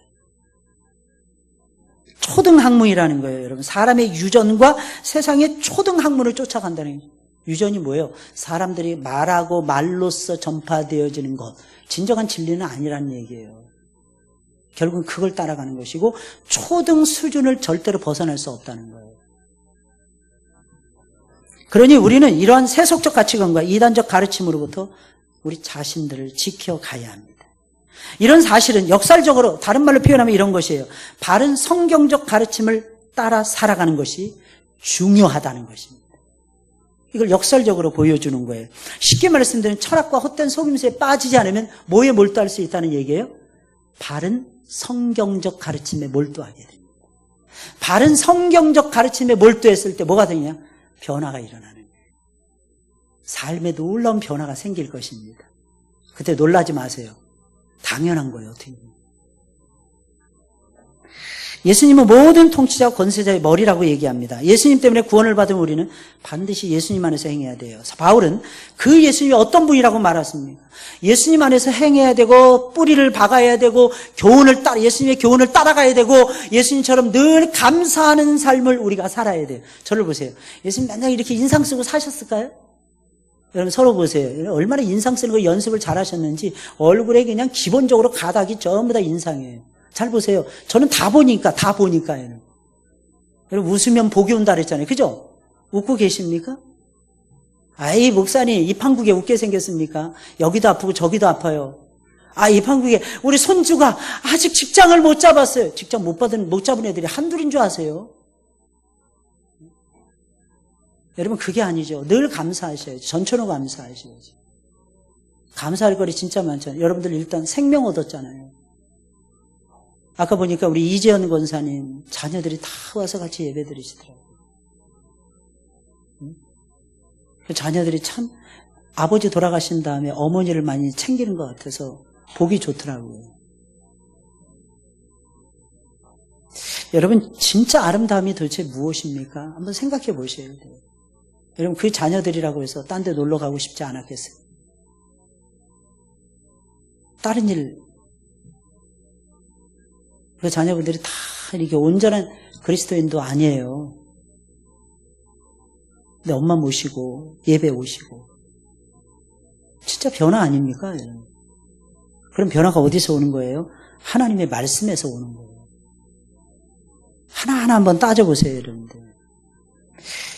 초등 학문이라는 거예요. 여러분 사람의 유전과 세상의 초등 학문을 쫓아간다는 거예요. 유전이 뭐예요? 사람들이 말하고 말로써 전파되어지는 것. 진정한 진리는 아니라는 얘기예요. 결국은 그걸 따라가는 것이고 초등 수준을 절대로 벗어날 수 없다는 거예요. 그러니 우리는 이러한 세속적 가치관과 이단적 가르침으로부터 우리 자신들을 지켜가야 합니다. 이런 사실은 역설적으로 다른 말로 표현하면 이런 것이에요. 바른 성경적 가르침을 따라 살아가는 것이 중요하다는 것입니다. 이걸 역설적으로 보여주는 거예요. 쉽게 말씀드리면 철학과 헛된 속임수에 빠지지 않으면 뭐에 몰두할 수 있다는 얘기예요? 바른 성경적 가르침에 몰두하게 됩니다. 바른 성경적 가르침에 몰두했을 때 뭐가 되냐? 변화가 일어나는 거예요. 삶에 놀라운 변화가 생길 것입니다. 그때 놀라지 마세요. 당연한 거예요. 어떻게. 예수님은 모든 통치자 권세자의 머리라고 얘기합니다. 예수님 때문에 구원을 받은 우리는 반드시 예수님 안에서 행해야 돼요. 바울은 그 예수님이 어떤 분이라고 말했습니까? 예수님 안에서 행해야 되고 뿌리를 박아야 되고 예수님의 교훈을 따라가야 되고 예수님처럼 늘 감사하는 삶을 우리가 살아야 돼요. 저를 보세요. 예수님 맨날 이렇게 인상 쓰고 사셨을까요? 여러분 서로 보세요. 얼마나 인상 쓰는 거 연습을 잘하셨는지 얼굴에 그냥 기본적으로 가닥이 전부 다 인상이에요. 잘 보세요. 저는 다 보니까요. 여러분 웃으면 복이 온다 그랬잖아요. 그죠? 웃고 계십니까? 아이 목사님 입한국에 웃게 생겼습니까? 여기도 아프고 저기도 아파요. 입한국에 우리 손주가 아직 직장을 못 잡았어요. 직장 못 잡은 애들이 한둘인 줄 아세요? 여러분 그게 아니죠. 늘 감사하셔야죠. 전천후 감사하셔야죠. 감사할 거리 진짜 많잖아요. 여러분들 일단 생명 얻었잖아요. 아까 보니까 우리 이재현 권사님 자녀들이 다 와서 같이 예배 드리시더라고요. 그 자녀들이 참 아버지 돌아가신 다음에 어머니를 많이 챙기는 것 같아서 보기 좋더라고요. 여러분 진짜 아름다움이 도대체 무엇입니까? 한번 생각해 보셔야 돼요. 여러분 그 자녀들이라고 해서 딴 데 놀러 가고 싶지 않았겠어요? 다른 일 그 자녀분들이 다 이렇게 온전한 그리스도인도 아니에요. 근데 엄마 모시고 예배 오시고 진짜 변화 아닙니까? 그럼 변화가 어디서 오는 거예요? 하나님의 말씀에서 오는 거예요. 하나하나 한번 따져보세요, 여러분들.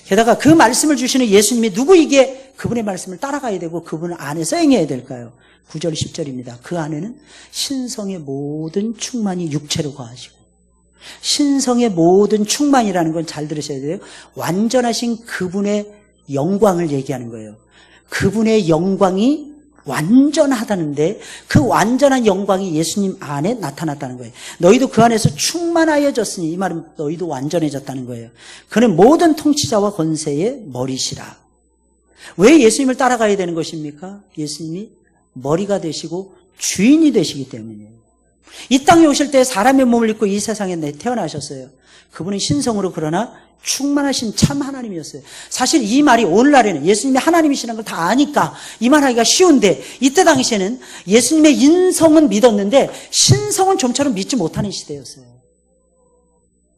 게다가 그 말씀을 주시는 예수님이 누구이기에 그분의 말씀을 따라가야 되고 그분 안에서 행해야 될까요? 9절 10절입니다. 그 안에는 신성의 모든 충만이 육체로 거하시고, 신성의 모든 충만이라는 건 잘 들으셔야 돼요. 완전하신 그분의 영광을 얘기하는 거예요. 그분의 영광이 완전하다는데 그 완전한 영광이 예수님 안에 나타났다는 거예요. 너희도 그 안에서 충만하여졌으니, 이 말은 너희도 완전해졌다는 거예요. 그는 모든 통치자와 권세의 머리시라. 왜 예수님을 따라가야 되는 것입니까? 예수님이 머리가 되시고 주인이 되시기 때문이에요. 이 땅에 오실 때 사람의 몸을 입고 이 세상에 태어나셨어요. 그분은 신성으로 그러나 충만하신 참 하나님이었어요. 사실 이 말이 오늘날에는 예수님이 하나님이시라는 걸 다 아니까 이 말하기가 쉬운데, 이때 당시에는 예수님의 인성은 믿었는데 신성은 좀처럼 믿지 못하는 시대였어요.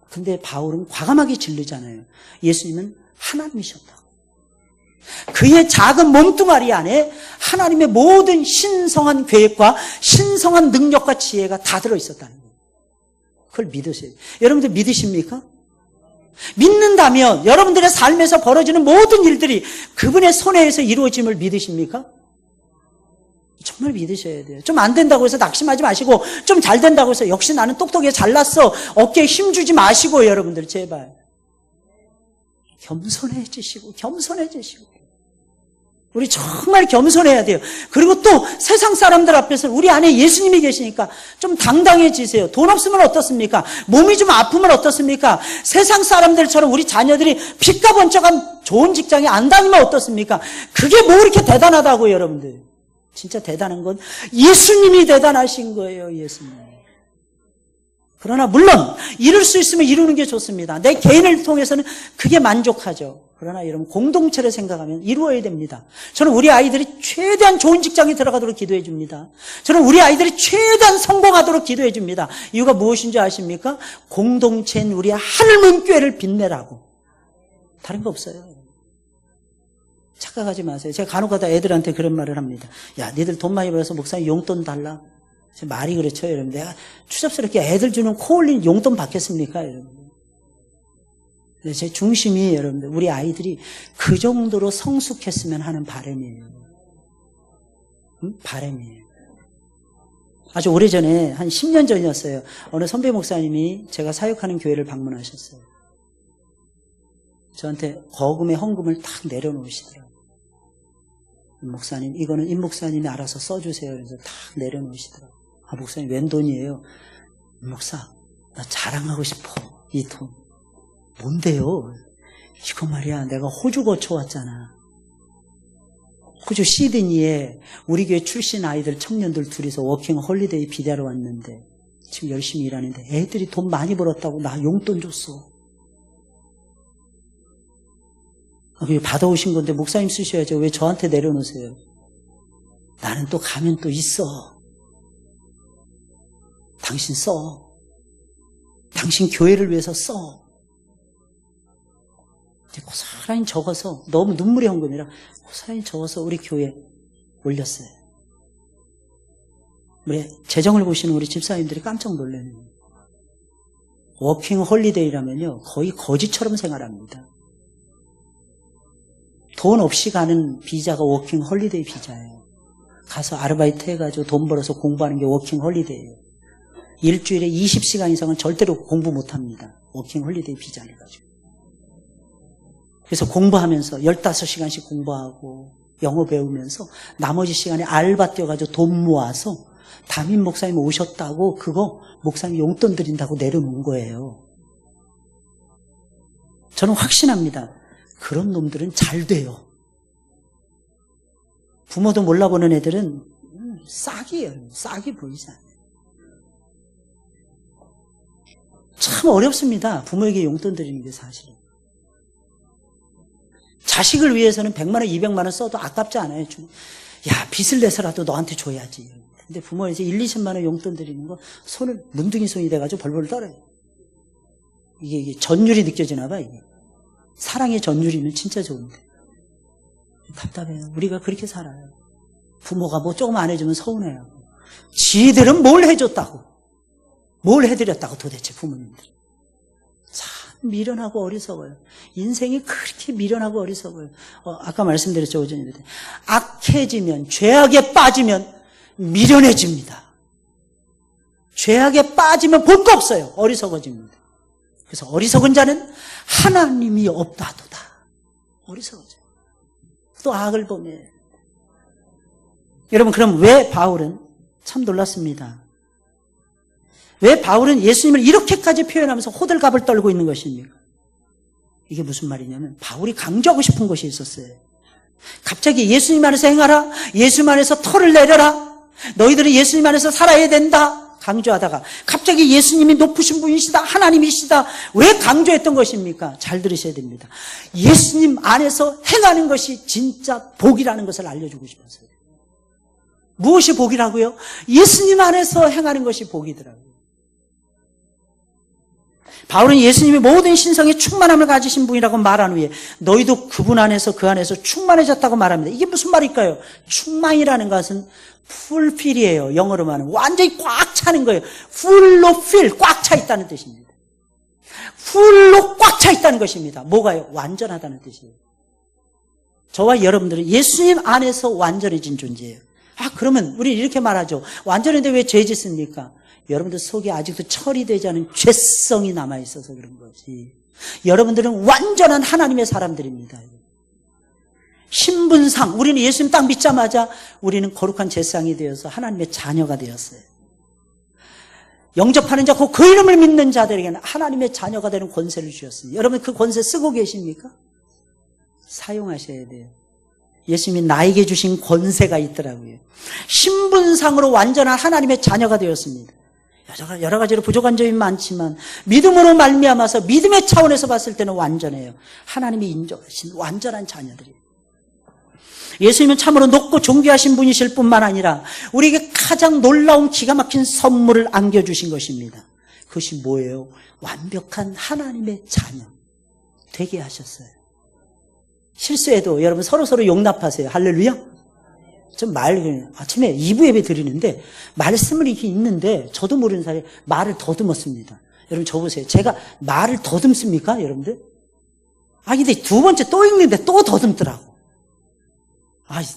근데 바울은 과감하게 진리잖아요. 예수님은 하나님이셨다고. 그의 작은 몸뚱아리 안에 하나님의 모든 신성한 계획과 신성한 능력과 지혜가 다 들어있었다는 거예요. 그걸 믿으세요. 여러분들 믿으십니까? 믿는다면 여러분들의 삶에서 벌어지는 모든 일들이 그분의 손에서 이루어짐을 믿으십니까? 정말 믿으셔야 돼요. 좀 안 된다고 해서 낙심하지 마시고, 좀 잘 된다고 해서 역시 나는 똑똑해 잘났어 어깨에 힘주지 마시고, 여러분들 제발 겸손해지시고 우리 정말 겸손해야 돼요. 그리고 또 세상 사람들 앞에서 우리 안에 예수님이 계시니까 좀 당당해지세요. 돈 없으면 어떻습니까? 몸이 좀 아프면 어떻습니까? 세상 사람들처럼 우리 자녀들이 빛과 번쩍한 좋은 직장에 안 다니면 어떻습니까? 그게 뭐 이렇게 대단하다고요, 여러분들. 진짜 대단한 건 예수님이 대단하신 거예요, 예수님. 그러나 물론 이룰 수 있으면 이루는 게 좋습니다. 내 개인을 통해서는 그게 만족하죠. 그러나 여러분 공동체를 생각하면 이루어야 됩니다. 저는 우리 아이들이 최대한 좋은 직장에 들어가도록 기도해 줍니다. 저는 우리 아이들이 최대한 성공하도록 기도해 줍니다. 이유가 무엇인지 아십니까? 공동체인 우리 하늘문교회를 빛내라고. 다른 거 없어요. 착각하지 마세요. 제가 간혹가다 애들한테 그런 말을 합니다. 야, 니들 돈 많이 벌어서 목사님 용돈 달라. 제 말이 그렇죠, 여러분. 내가 추잡스럽게 애들 주는 코 올린 용돈 받겠습니까, 여러분? 제 중심이 여러분들, 우리 아이들이 그 정도로 성숙했으면 하는 바람이에요. 바람이에요. 아주 오래전에, 한 10년 전이었어요. 어느 선배 목사님이 제가 사역하는 교회를 방문하셨어요. 저한테 거금의 헌금을 딱 내려놓으시더라고요. 목사님, 이거는 임 목사님이 알아서 써주세요. 그래서 딱 내려놓으시더라고요. 아, 목사님, 웬 돈이에요? 목사, 나 자랑하고 싶어, 이 돈. 뭔데요? 이거 말이야, 내가 호주 거쳐왔잖아. 호주 시드니에 우리 교회 출신 아이들, 청년들 둘이서 워킹 홀리데이 비대하러 왔는데 지금 열심히 일하는데 애들이 돈 많이 벌었다고 나 용돈 줬어. 받아오신 건데 목사님 쓰셔야죠. 왜 저한테 내려놓으세요? 나는 또 가면 또 있어. 당신 써. 당신 교회를 위해서 써. 고스란히 적어서, 너무 눈물이 헝금이라 고스란히 적어서 우리 교회에 올렸어요. 우리 재정을 보시는 우리 집사님들이 깜짝 놀라는 거예요. 워킹 홀리데이라면요 거의 거지처럼 생활합니다. 돈 없이 가는 비자가 워킹 홀리데이 비자예요. 가서 아르바이트 해가지고 돈 벌어서 공부하는 게 워킹 홀리데이예요. 일주일에 20시간 이상은 절대로 공부 못합니다. 워킹 홀리데이 비자를 가지고. 그래서 공부하면서 15시간씩 공부하고 영어 배우면서 나머지 시간에 알바 뛰어가지고 돈 모아서 담임 목사님 오셨다고 그거 목사님 용돈 드린다고 내려놓은 거예요. 저는 확신합니다. 그런 놈들은 잘 돼요. 부모도 몰라보는 애들은 싹이에요. 싹이 보이지 않아요. 참 어렵습니다. 부모에게 용돈 드리는 게 사실은. 자식을 위해서는 100만 원, 200만 원 써도 아깝지 않아요. 야, 빚을 내서라도 너한테 줘야지. 근데 부모에게 1, 20만 원 용돈 드리는 거 손을 문둥이 손이 돼가지고 벌벌 떨어요. 이게 전율이 느껴지나 봐, 이게. 사랑의 전율이면 진짜 좋은데. 답답해요. 우리가 그렇게 살아요. 부모가 뭐 조금 안 해주면 서운해요. 지들은 뭘 해줬다고. 뭘 해드렸다고 도대체 부모님들. 참 미련하고 어리석어요. 인생이 그렇게 미련하고 어리석어요. 아까 말씀드렸죠, 오전에. 악해지면, 죄악에 빠지면 미련해집니다. 죄악에 빠지면 볼 거 없어요. 어리석어집니다. 그래서 어리석은 자는 하나님이 없다도다. 어리석어져요. 또 악을 보면. 여러분, 그럼 왜 바울은 참 놀랐습니다. 왜 바울은 예수님을 이렇게까지 표현하면서 호들갑을 떨고 있는 것입니까? 이게 무슨 말이냐면 바울이 강조하고 싶은 것이 있었어요. 갑자기 예수님 안에서 행하라. 예수님 안에서 털을 내려라. 너희들은 예수님 안에서 살아야 된다. 강조하다가 갑자기 예수님이 높으신 분이시다. 하나님이시다. 왜 강조했던 것입니까? 잘 들으셔야 됩니다. 예수님 안에서 행하는 것이 진짜 복이라는 것을 알려주고 싶었어요. 무엇이 복이라고요? 예수님 안에서 행하는 것이 복이더라고요. 바울은 예수님이 모든 신성의 충만함을 가지신 분이라고 말한 후에 너희도 그분 안에서 그 안에서 충만해졌다고 말합니다. 이게 무슨 말일까요? 충만이라는 것은 fulfill이에요. 영어로 말하면 완전히 꽉 차는 거예요. full로 fill, 꽉 차 있다는 뜻입니다. full로 꽉 차 있다는 것입니다. 뭐가요? 완전하다는 뜻이에요. 저와 여러분들은 예수님 안에서 완전해진 존재예요. 그러면 우리 이렇게 말하죠. 완전한데 왜 죄 짓습니까? 여러분들 속에 아직도 처리되지 않은 죄성이 남아있어서 그런 거지. 여러분들은 완전한 하나님의 사람들입니다. 신분상, 우리는 예수님 딱 믿자마자 우리는 거룩한 제상이 되어서 하나님의 자녀가 되었어요. 영접하는 자, 그 이름을 믿는 자들에게는 하나님의 자녀가 되는 권세를 주셨습니다. 여러분 그 권세 쓰고 계십니까? 사용하셔야 돼요. 예수님이 나에게 주신 권세가 있더라고요. 신분상으로 완전한 하나님의 자녀가 되었습니다. 여러 가지로 부족한 점이 많지만 믿음으로 말미암아서 믿음의 차원에서 봤을 때는 완전해요. 하나님이 인정하신 완전한 자녀들이에요. 예수님은 참으로 높고 존귀하신 분이실 뿐만 아니라 우리에게 가장 놀라운 기가 막힌 선물을 안겨주신 것입니다. 그것이 뭐예요? 완벽한 하나님의 자녀 되게 하셨어요. 실수해도 여러분 서로 용납하세요. 할렐루야. 좀 아침에 2부 예배 드리는데 말씀을 이렇게 읽는데 저도 모르는 사이에 말을 더듬었습니다. 여러분 저 보세요. 제가 말을 더듬습니까? 여러분들? 근데 두 번째 또 읽는데 또 더듬더라고.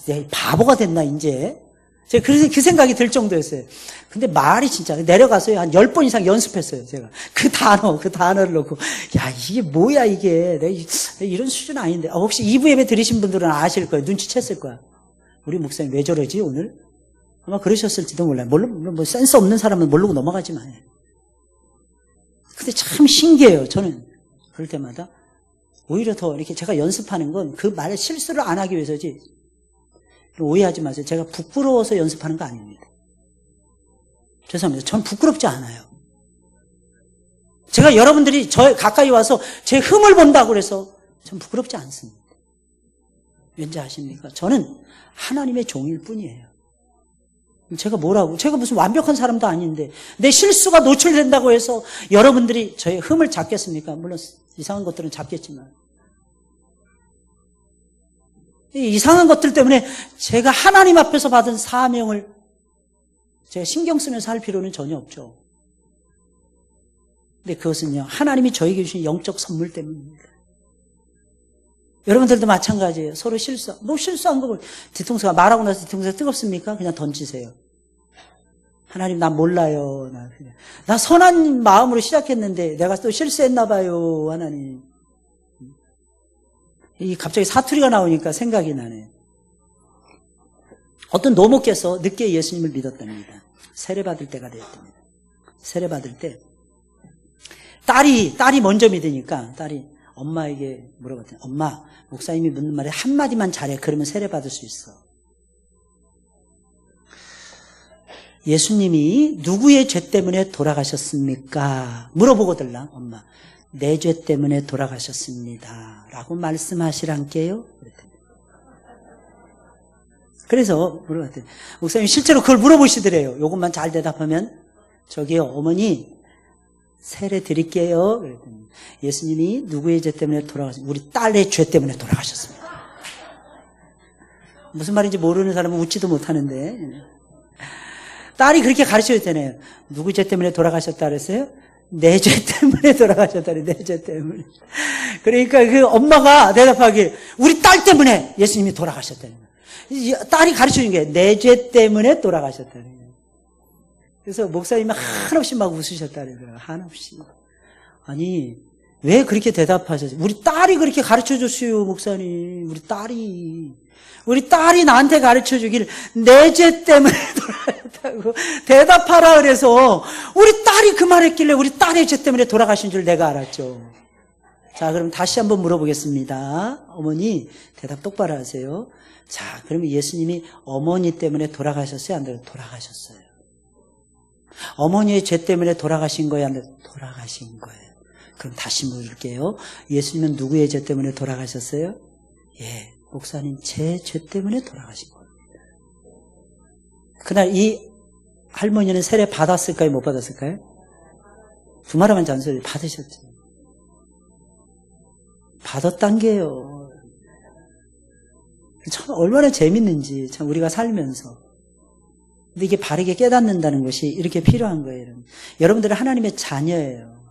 내가 바보가 됐나 이제. 제가 그래서 그 생각이 들 정도였어요. 근데 말이 진짜 내려가서요 한 10번 이상 연습했어요. 제가 그 단어를 놓고 이게 뭐야 이게 내가 이런 수준 아닌데. 혹시 2부 예배 들으신 분들은 아실 거예요. 눈치챘을 거야. 우리 목사님 왜 저러지 오늘? 아마 그러셨을지도 몰라요. 물론 뭐 센스 없는 사람은 모르고 넘어가지 마요. 근데 참 신기해요. 저는 그럴 때마다 오히려 더 이렇게 제가 연습하는 건 그 말에 실수를 안 하기 위해서지. 오해하지 마세요. 제가 부끄러워서 연습하는 거 아닙니다. 죄송합니다. 전 부끄럽지 않아요. 제가 여러분들이 저 가까이 와서 제 흠을 본다고 그래서 전 부끄럽지 않습니다. 왠지 아십니까? 저는 하나님의 종일 뿐이에요. 제가 뭐라고? 제가 무슨 완벽한 사람도 아닌데 내 실수가 노출된다고 해서 여러분들이 저의 흠을 잡겠습니까? 물론 이상한 것들은 잡겠지만 이 이상한 것들 때문에 제가 하나님 앞에서 받은 사명을 제가 신경 쓰면서 할 필요는 전혀 없죠. 근데 그것은요, 하나님이 저에게 주신 영적 선물 때문입니다. 여러분들도 마찬가지예요. 서로 실수한 거 뒤통수가 말하고 나서 뒤통수가 뜨겁습니까? 그냥 던지세요. 하나님 나 몰라요. 나 선한 마음으로 시작했는데 내가 또 실수했나 봐요. 하나님. 갑자기 사투리가 나오니까 생각이 나네. 어떤 노모께서 늦게 예수님을 믿었답니다. 세례받을 때가 되었답니다. 세례받을 때 딸이 먼저 믿으니까 딸이 엄마에게 물어봤더니 엄마, 목사님이 묻는 말에 한마디만 잘해. 그러면 세례받을 수 있어. 예수님이 누구의 죄 때문에 돌아가셨습니까? 물어보거들랑 엄마, 내 죄 때문에 돌아가셨습니다. 라고 말씀하시란께요? 그래서 물어봤더니 목사님 실제로 그걸 물어보시더래요. 요것만 잘 대답하면 저기요 어머니 세례 드릴게요. 그랬더니 예수님이 누구의 죄 때문에 돌아가셨습니까? 우리 딸의 죄 때문에 돌아가셨습니다. 무슨 말인지 모르는 사람은 웃지도 못하는데 딸이 그렇게 가르쳐줬잖아요. 누구 죄 때문에 돌아가셨다 그랬어요? 내 죄 때문에 돌아가셨다 그래. 내 죄 때문에. 그러니까 그 엄마가 대답하기를 우리 딸 때문에 예수님이 돌아가셨다는 거예요. 딸이 가르쳐준 게 내 죄 때문에 돌아가셨다는 거예요. 그래서 목사님이 한없이 막 웃으셨다는 거예요. 한없이. 아니 왜 그렇게 대답하셨어요? 우리 딸이 그렇게 가르쳐줬어요. 목사님. 우리 딸이 나한테 가르쳐주길 내 죄 때문에 돌아갔다고 대답하라 그래서 우리 딸이 그 말했길래 우리 딸의 죄 때문에 돌아가신 줄 내가 알았죠. 자, 그럼 다시 한번 물어보겠습니다. 어머니 대답 똑바로 하세요. 자, 그러면 예수님이 어머니 때문에 돌아가셨어요? 안 돌아가셨어요. 어머니의 죄 때문에 돌아가신 거예요? 안 돌아가신 거예요. 그럼 다시 물을게요. 예수님은 누구의 죄 때문에 돌아가셨어요? 예, 목사님 제 죄 때문에 돌아가신 겁니다. 그날 이 할머니는 세례 받았을까요? 못 받았을까요? 두말하면 잔소리 받으셨죠. 받았단 게요. 참 얼마나 재밌는지 참 우리가 살면서. 근데 이게 바르게 깨닫는다는 것이 이렇게 필요한 거예요. 여러분들은 하나님의 자녀예요.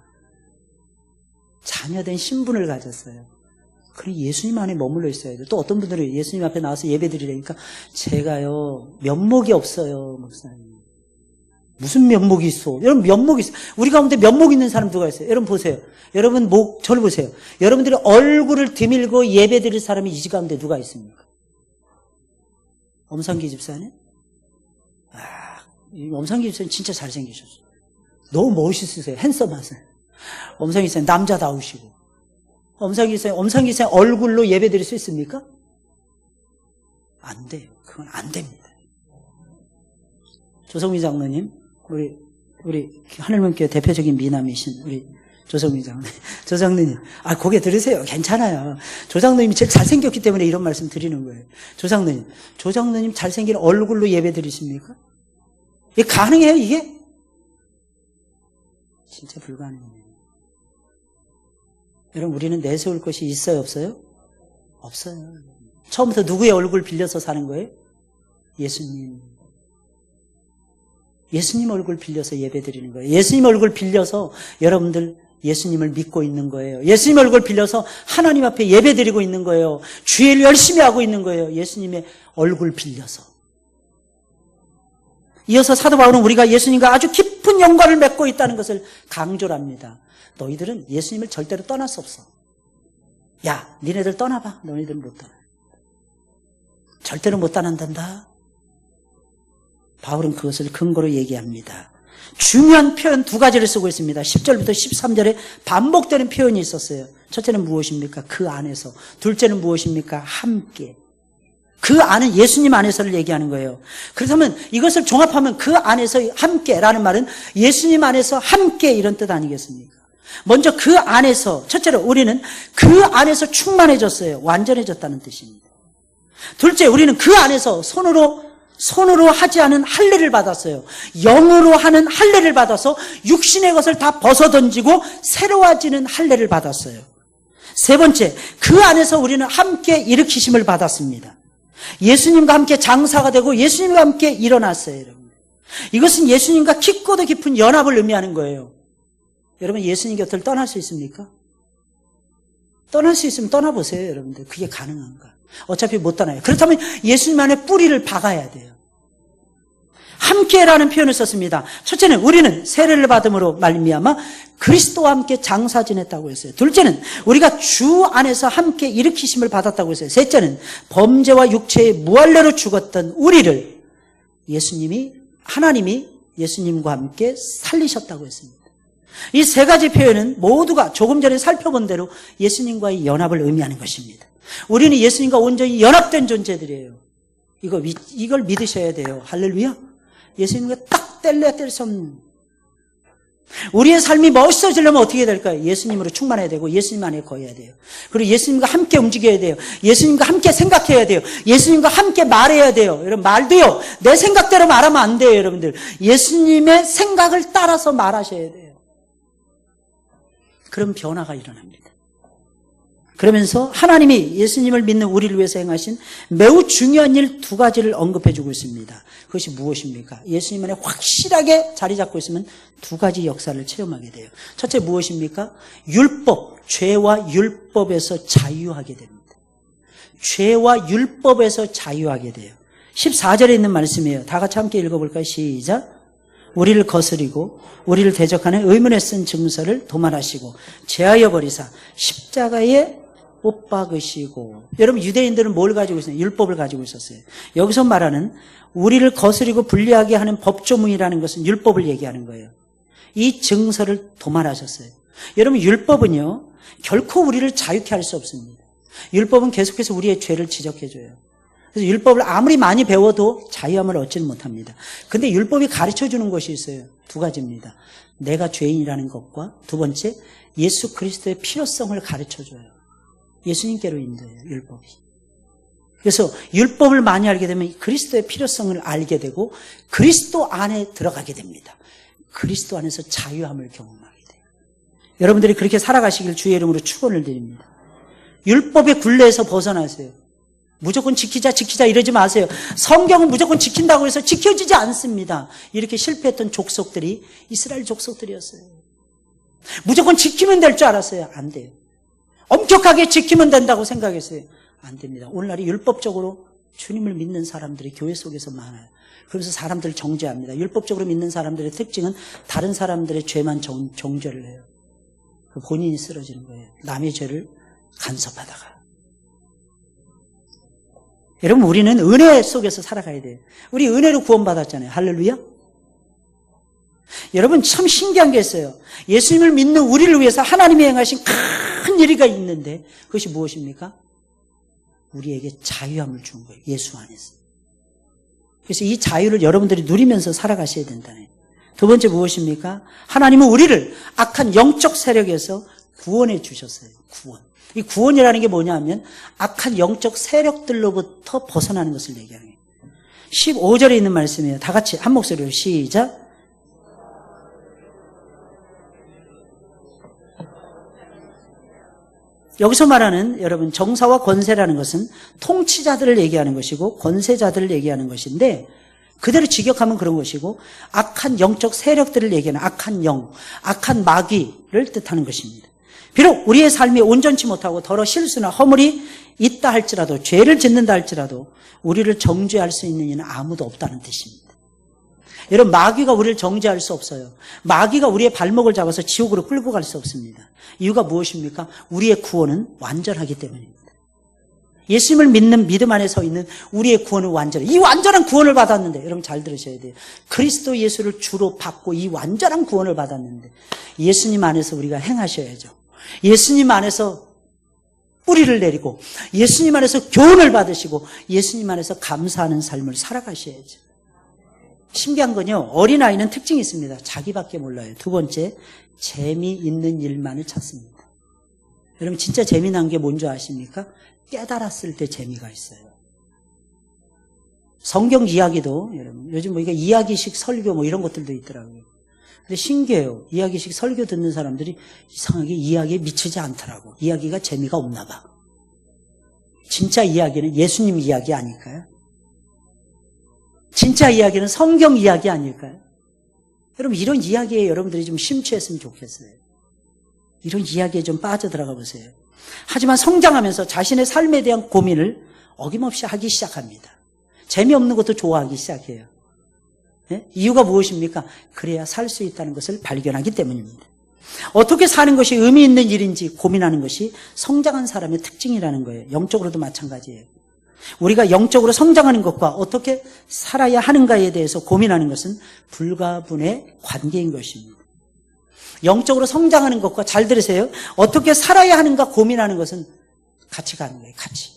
자녀된 신분을 가졌어요. 그럼 예수님 안에 머물러 있어야 돼요. 또 어떤 분들은 예수님 앞에 나와서 예배 드리려니까 제가요 면목이 없어요. 목사님. 무슨 면목이 있어? 여러분 면목이 있어요. 우리 가운데 면목 있는 사람 누가 있어요? 여러분 보세요. 여러분 저를 보세요. 여러분들이 얼굴을 드밀고 예배 드릴 사람이 이 가운데 누가 있습니까? 엄상기 집사님? 이 엄상기 집사님 진짜 잘생기셨어요. 너무 멋있으세요. 핸섬하세요. 엄상기 집사님 남자다우시고. 엄상기 집사님 얼굴로 예배 드릴 수 있습니까? 안 돼요. 그건 안 됩니다. 조성민 장로님, 우리 하늘문교회 대표적인 미남이신 우리 조성민 장로님. 조장로님, 고개 들으세요. 괜찮아요. 조장로님이 제일 잘생겼기 때문에 이런 말씀 드리는 거예요. 조장로님 잘생긴 얼굴로 예배 드리십니까? 이게 가능해요, 이게? 진짜 불가능해요. 여러분, 우리는 내세울 것이 있어요, 없어요? 없어요. 처음부터 누구의 얼굴 빌려서 사는 거예요? 예수님. 예수님 얼굴 빌려서 예배 드리는 거예요. 예수님 얼굴 빌려서 여러분들 예수님을 믿고 있는 거예요. 예수님 얼굴 빌려서 하나님 앞에 예배 드리고 있는 거예요. 주일 열심히 하고 있는 거예요. 예수님의 얼굴 빌려서. 이어서 사도 바울은 우리가 예수님과 아주 깊은 연관을 맺고 있다는 것을 강조를 합니다. 너희들은 예수님을 절대로 떠날 수 없어. 야, 니네들 떠나봐. 너희들은 못 떠나. 절대로 못 떠난단다. 바울은 그것을 근거로 얘기합니다. 중요한 표현 두 가지를 쓰고 있습니다. 10절부터 13절에 반복되는 표현이 있었어요. 첫째는 무엇입니까? 그 안에서. 둘째는 무엇입니까? 함께. 그 안은 예수님 안에서를 얘기하는 거예요. 그렇다면 이것을 종합하면 그 안에서 함께라는 말은 예수님 안에서 함께 이런 뜻 아니겠습니까? 먼저 그 안에서, 첫째로 우리는 그 안에서 충만해졌어요. 완전해졌다는 뜻입니다. 둘째, 우리는 그 안에서 손으로 하지 않은 할례를 받았어요. 영으로 하는 할례를 받아서 육신의 것을 다 벗어던지고 새로워지는 할례를 받았어요. 세 번째, 그 안에서 우리는 함께 일으키심을 받았습니다. 예수님과 함께 장사가 되고 예수님과 함께 일어났어요, 여러분. 이것은 예수님과 깊고도 깊은 연합을 의미하는 거예요. 여러분, 예수님 곁을 떠날 수 있습니까? 떠날 수 있으면 떠나보세요, 여러분들. 그게 가능한가? 어차피 못 떠나요. 그렇다면 예수님 안에 뿌리를 박아야 돼요. 함께라는 표현을 썼습니다. 첫째는 우리는 세례를 받음으로 말미암아 그리스도와 함께 장사 지냈다고 했어요. 둘째는 우리가 주 안에서 함께 일으키심을 받았다고 했어요. 셋째는 범죄와 육체의 무할례로 죽었던 우리를 하나님이 예수님과 함께 살리셨다고 했습니다. 이 세 가지 표현은 모두가 조금 전에 살펴본 대로 예수님과의 연합을 의미하는 것입니다. 우리는 예수님과 온전히 연합된 존재들이에요. 이걸 믿으셔야 돼요. 할렐루야. 예수님과 딱 뗄래야 뗄 수 없는. 우리의 삶이 멋있어지려면 어떻게 될까요? 예수님으로 충만해야 되고 예수님 안에 거해야 돼요. 그리고 예수님과 함께 움직여야 돼요. 예수님과 함께 생각해야 돼요. 예수님과 함께 말해야 돼요. 여러분, 말도요, 내 생각대로 말하면 안 돼요, 여러분들. 예수님의 생각을 따라서 말하셔야 돼요. 그럼 변화가 일어납니다. 그러면서 하나님이 예수님을 믿는 우리를 위해서 행하신 매우 중요한 일 두 가지를 언급해 주고 있습니다. 그것이 무엇입니까? 예수님 안에 확실하게 자리 잡고 있으면 두 가지 역사를 체험하게 돼요. 첫째 무엇입니까? 죄와 율법에서 자유하게 됩니다. 죄와 율법에서 자유하게 돼요. 14절에 있는 말씀이에요. 다 같이 함께 읽어볼까요? 시작. 우리를 거스리고 우리를 대적하는 의문에 쓴 증서를 도말하시고 제하여 버리사 십자가에 못 박으시고. 여러분, 유대인들은 뭘 가지고 있어요? 율법을 가지고 있었어요. 여기서 말하는 우리를 거스리고 불리하게 하는 법조문이라는 것은 율법을 얘기하는 거예요. 이 증서를 도말하셨어요. 여러분, 율법은요 결코 우리를 자유케 할 수 없습니다. 율법은 계속해서 우리의 죄를 지적해줘요. 그래서 율법을 아무리 많이 배워도 자유함을 얻지는 못합니다. 근데 율법이 가르쳐주는 것이 있어요. 두 가지입니다. 내가 죄인이라는 것과 두 번째, 예수 그리스도의 필요성을 가르쳐줘요. 예수님께로 인도해요, 율법이. 그래서 율법을 많이 알게 되면 그리스도의 필요성을 알게 되고 그리스도 안에 들어가게 됩니다. 그리스도 안에서 자유함을 경험하게 돼요. 여러분들이 그렇게 살아가시길 주의 이름으로 축원을 드립니다. 율법의 굴레에서 벗어나세요. 무조건 지키자 이러지 마세요. 성경은 무조건 지킨다고 해서 지켜지지 않습니다. 이렇게 실패했던 족속들이 이스라엘 족속들이었어요. 무조건 지키면 될 줄 알았어요. 안 돼요. 엄격하게 지키면 된다고 생각했어요. 안 됩니다. 오늘날이 율법적으로 주님을 믿는 사람들이 교회 속에서 많아요. 그러면서 사람들을 정죄합니다. 율법적으로 믿는 사람들의 특징은 다른 사람들의 죄만 정죄를 해요. 본인이 쓰러지는 거예요. 남의 죄를 간섭하다가. 여러분, 우리는 은혜 속에서 살아가야 돼요. 우리 은혜로 구원받았잖아요. 할렐루야. 여러분, 참 신기한 게 있어요. 예수님을 믿는 우리를 위해서 하나님이 행하신 큰 일이가 있는데 그것이 무엇입니까? 우리에게 자유함을 준 거예요. 예수 안에서. 그래서 이 자유를 여러분들이 누리면서 살아가셔야 된다네요. 두 번째 무엇입니까? 하나님은 우리를 악한 영적 세력에서 구원해 주셨어요. 구원. 이 구원이라는 게 뭐냐 하면 악한 영적 세력들로부터 벗어나는 것을 얘기하는 거예요. 15절에 있는 말씀이에요. 다 같이 한 목소리로 시작. 여기서 말하는 여러분 정사와 권세라는 것은 통치자들을 얘기하는 것이고 권세자들을 얘기하는 것인데 그대로 직역하면 그런 것이고 악한 영적 세력들을 얘기하는 악한 영, 악한 마귀를 뜻하는 것입니다. 비록 우리의 삶이 온전치 못하고 더러 실수나 허물이 있다 할지라도 죄를 짓는다 할지라도 우리를 정죄할 수 있는 이는 아무도 없다는 뜻입니다. 여러분, 마귀가 우리를 정죄할 수 없어요. 마귀가 우리의 발목을 잡아서 지옥으로 끌고 갈 수 없습니다. 이유가 무엇입니까? 우리의 구원은 완전하기 때문입니다. 예수님을 믿는 믿음 안에 서 있는 우리의 구원은 완전해요. 이 완전한 구원을 받았는데 여러분 잘 들으셔야 돼요. 그리스도 예수를 주로 받고 이 완전한 구원을 받았는데 예수님 안에서 우리가 행하셔야죠. 예수님 안에서 뿌리를 내리고 예수님 안에서 교훈을 받으시고 예수님 안에서 감사하는 삶을 살아가셔야죠. 신기한 건요, 어린아이는 특징이 있습니다. 자기밖에 몰라요. 두 번째, 재미있는 일만을 찾습니다. 여러분 진짜 재미난 게 뭔지 아십니까? 깨달았을 때 재미가 있어요. 성경 이야기도 여러분 요즘 뭐 이게 이야기식 설교 뭐 이런 것들도 있더라고요. 근데 신기해요. 이야기식 설교 듣는 사람들이 이상하게 이야기에 미치지 않더라고. 이야기가 재미가 없나 봐. 진짜 이야기는 예수님 이야기 아닐까요? 진짜 이야기는 성경 이야기 아닐까요? 여러분 이런 이야기에 여러분들이 좀 심취했으면 좋겠어요. 이런 이야기에 좀 빠져들어가 보세요. 하지만 성장하면서 자신의 삶에 대한 고민을 어김없이 하기 시작합니다. 재미없는 것도 좋아하기 시작해요. 네? 이유가 무엇입니까? 그래야 살 수 있다는 것을 발견하기 때문입니다. 어떻게 사는 것이 의미 있는 일인지 고민하는 것이 성장한 사람의 특징이라는 거예요. 영적으로도 마찬가지예요. 우리가 영적으로 성장하는 것과 어떻게 살아야 하는가에 대해서 고민하는 것은 불가분의 관계인 것입니다. 영적으로 성장하는 것과, 잘 들으세요, 어떻게 살아야 하는가 고민하는 것은 같이 가는 거예요. 같이.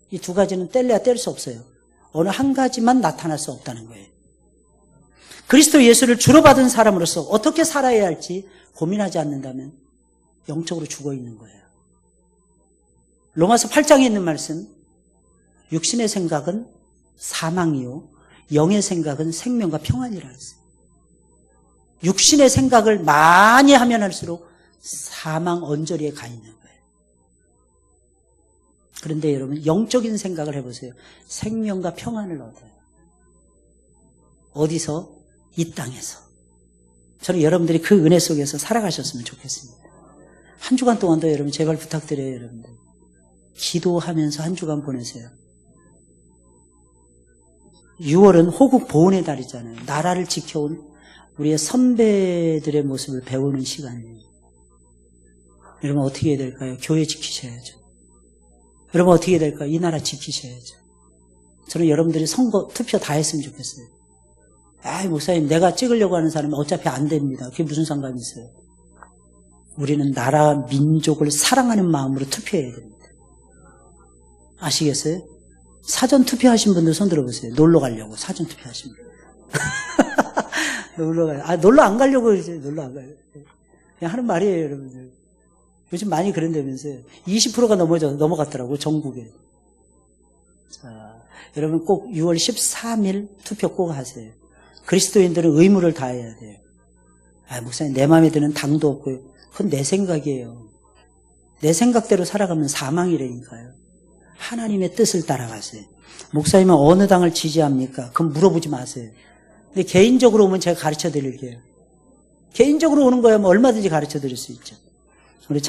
이 두 가지는 뗄래야 뗄 수 없어요. 어느 한 가지만 나타날 수 없다는 거예요. 그리스도 예수를 주로 받은 사람으로서 어떻게 살아야 할지 고민하지 않는다면 영적으로 죽어 있는 거예요. 로마서 8장에 있는 말씀, 육신의 생각은 사망이요 영의 생각은 생명과 평안이라 했어요. 육신의 생각을 많이 하면 할수록 사망 언저리에 가 있는 거예요. 그런데 여러분 영적인 생각을 해보세요. 생명과 평안을 얻어요. 어디서? 이 땅에서. 저는 여러분들이 그 은혜 속에서 살아가셨으면 좋겠습니다. 한 주간 동안도 여러분 제발 부탁드려요. 여러분들 기도하면서 한 주간 보내세요. 6월은 호국 보훈의 달이잖아요. 나라를 지켜온 우리의 선배들의 모습을 배우는 시간이에요. 여러분 어떻게 해야 될까요? 교회 지키셔야죠. 여러분 어떻게 해야 될까요? 이 나라 지키셔야죠. 저는 여러분들이 선거 투표 다 했으면 좋겠어요. 아이 목사님 내가 찍으려고 하는 사람은 어차피 안 됩니다. 그게 무슨 상관이 있어요? 우리는 나라 민족을 사랑하는 마음으로 투표해야 됩니다. 아시겠어요? 사전 투표하신 분들 손 들어보세요. 놀러 가려고 사전 투표하신 분. 놀러 가요. 놀러 안 가려고 이제 놀러 안 가요. 그냥 하는 말이에요, 여러분들. 요즘 많이 그런다면서요. 20%가 넘어갔더라고 전국에. 자, 여러분 꼭 6월 13일 투표 꼭 하세요. 그리스도인들은 의무를 다해야 돼요. 목사님 내 마음에 드는 당도 없고요. 그건 내 생각이에요. 내 생각대로 살아가면 사망이라니까요. 하나님의 뜻을 따라가세요. 목사님은 어느 당을 지지합니까? 그럼 물어보지 마세요. 근데 개인적으로 오면 제가 가르쳐 드릴게요. 개인적으로 오는 거야 뭐 얼마든지 가르쳐 드릴 수 있죠. 우리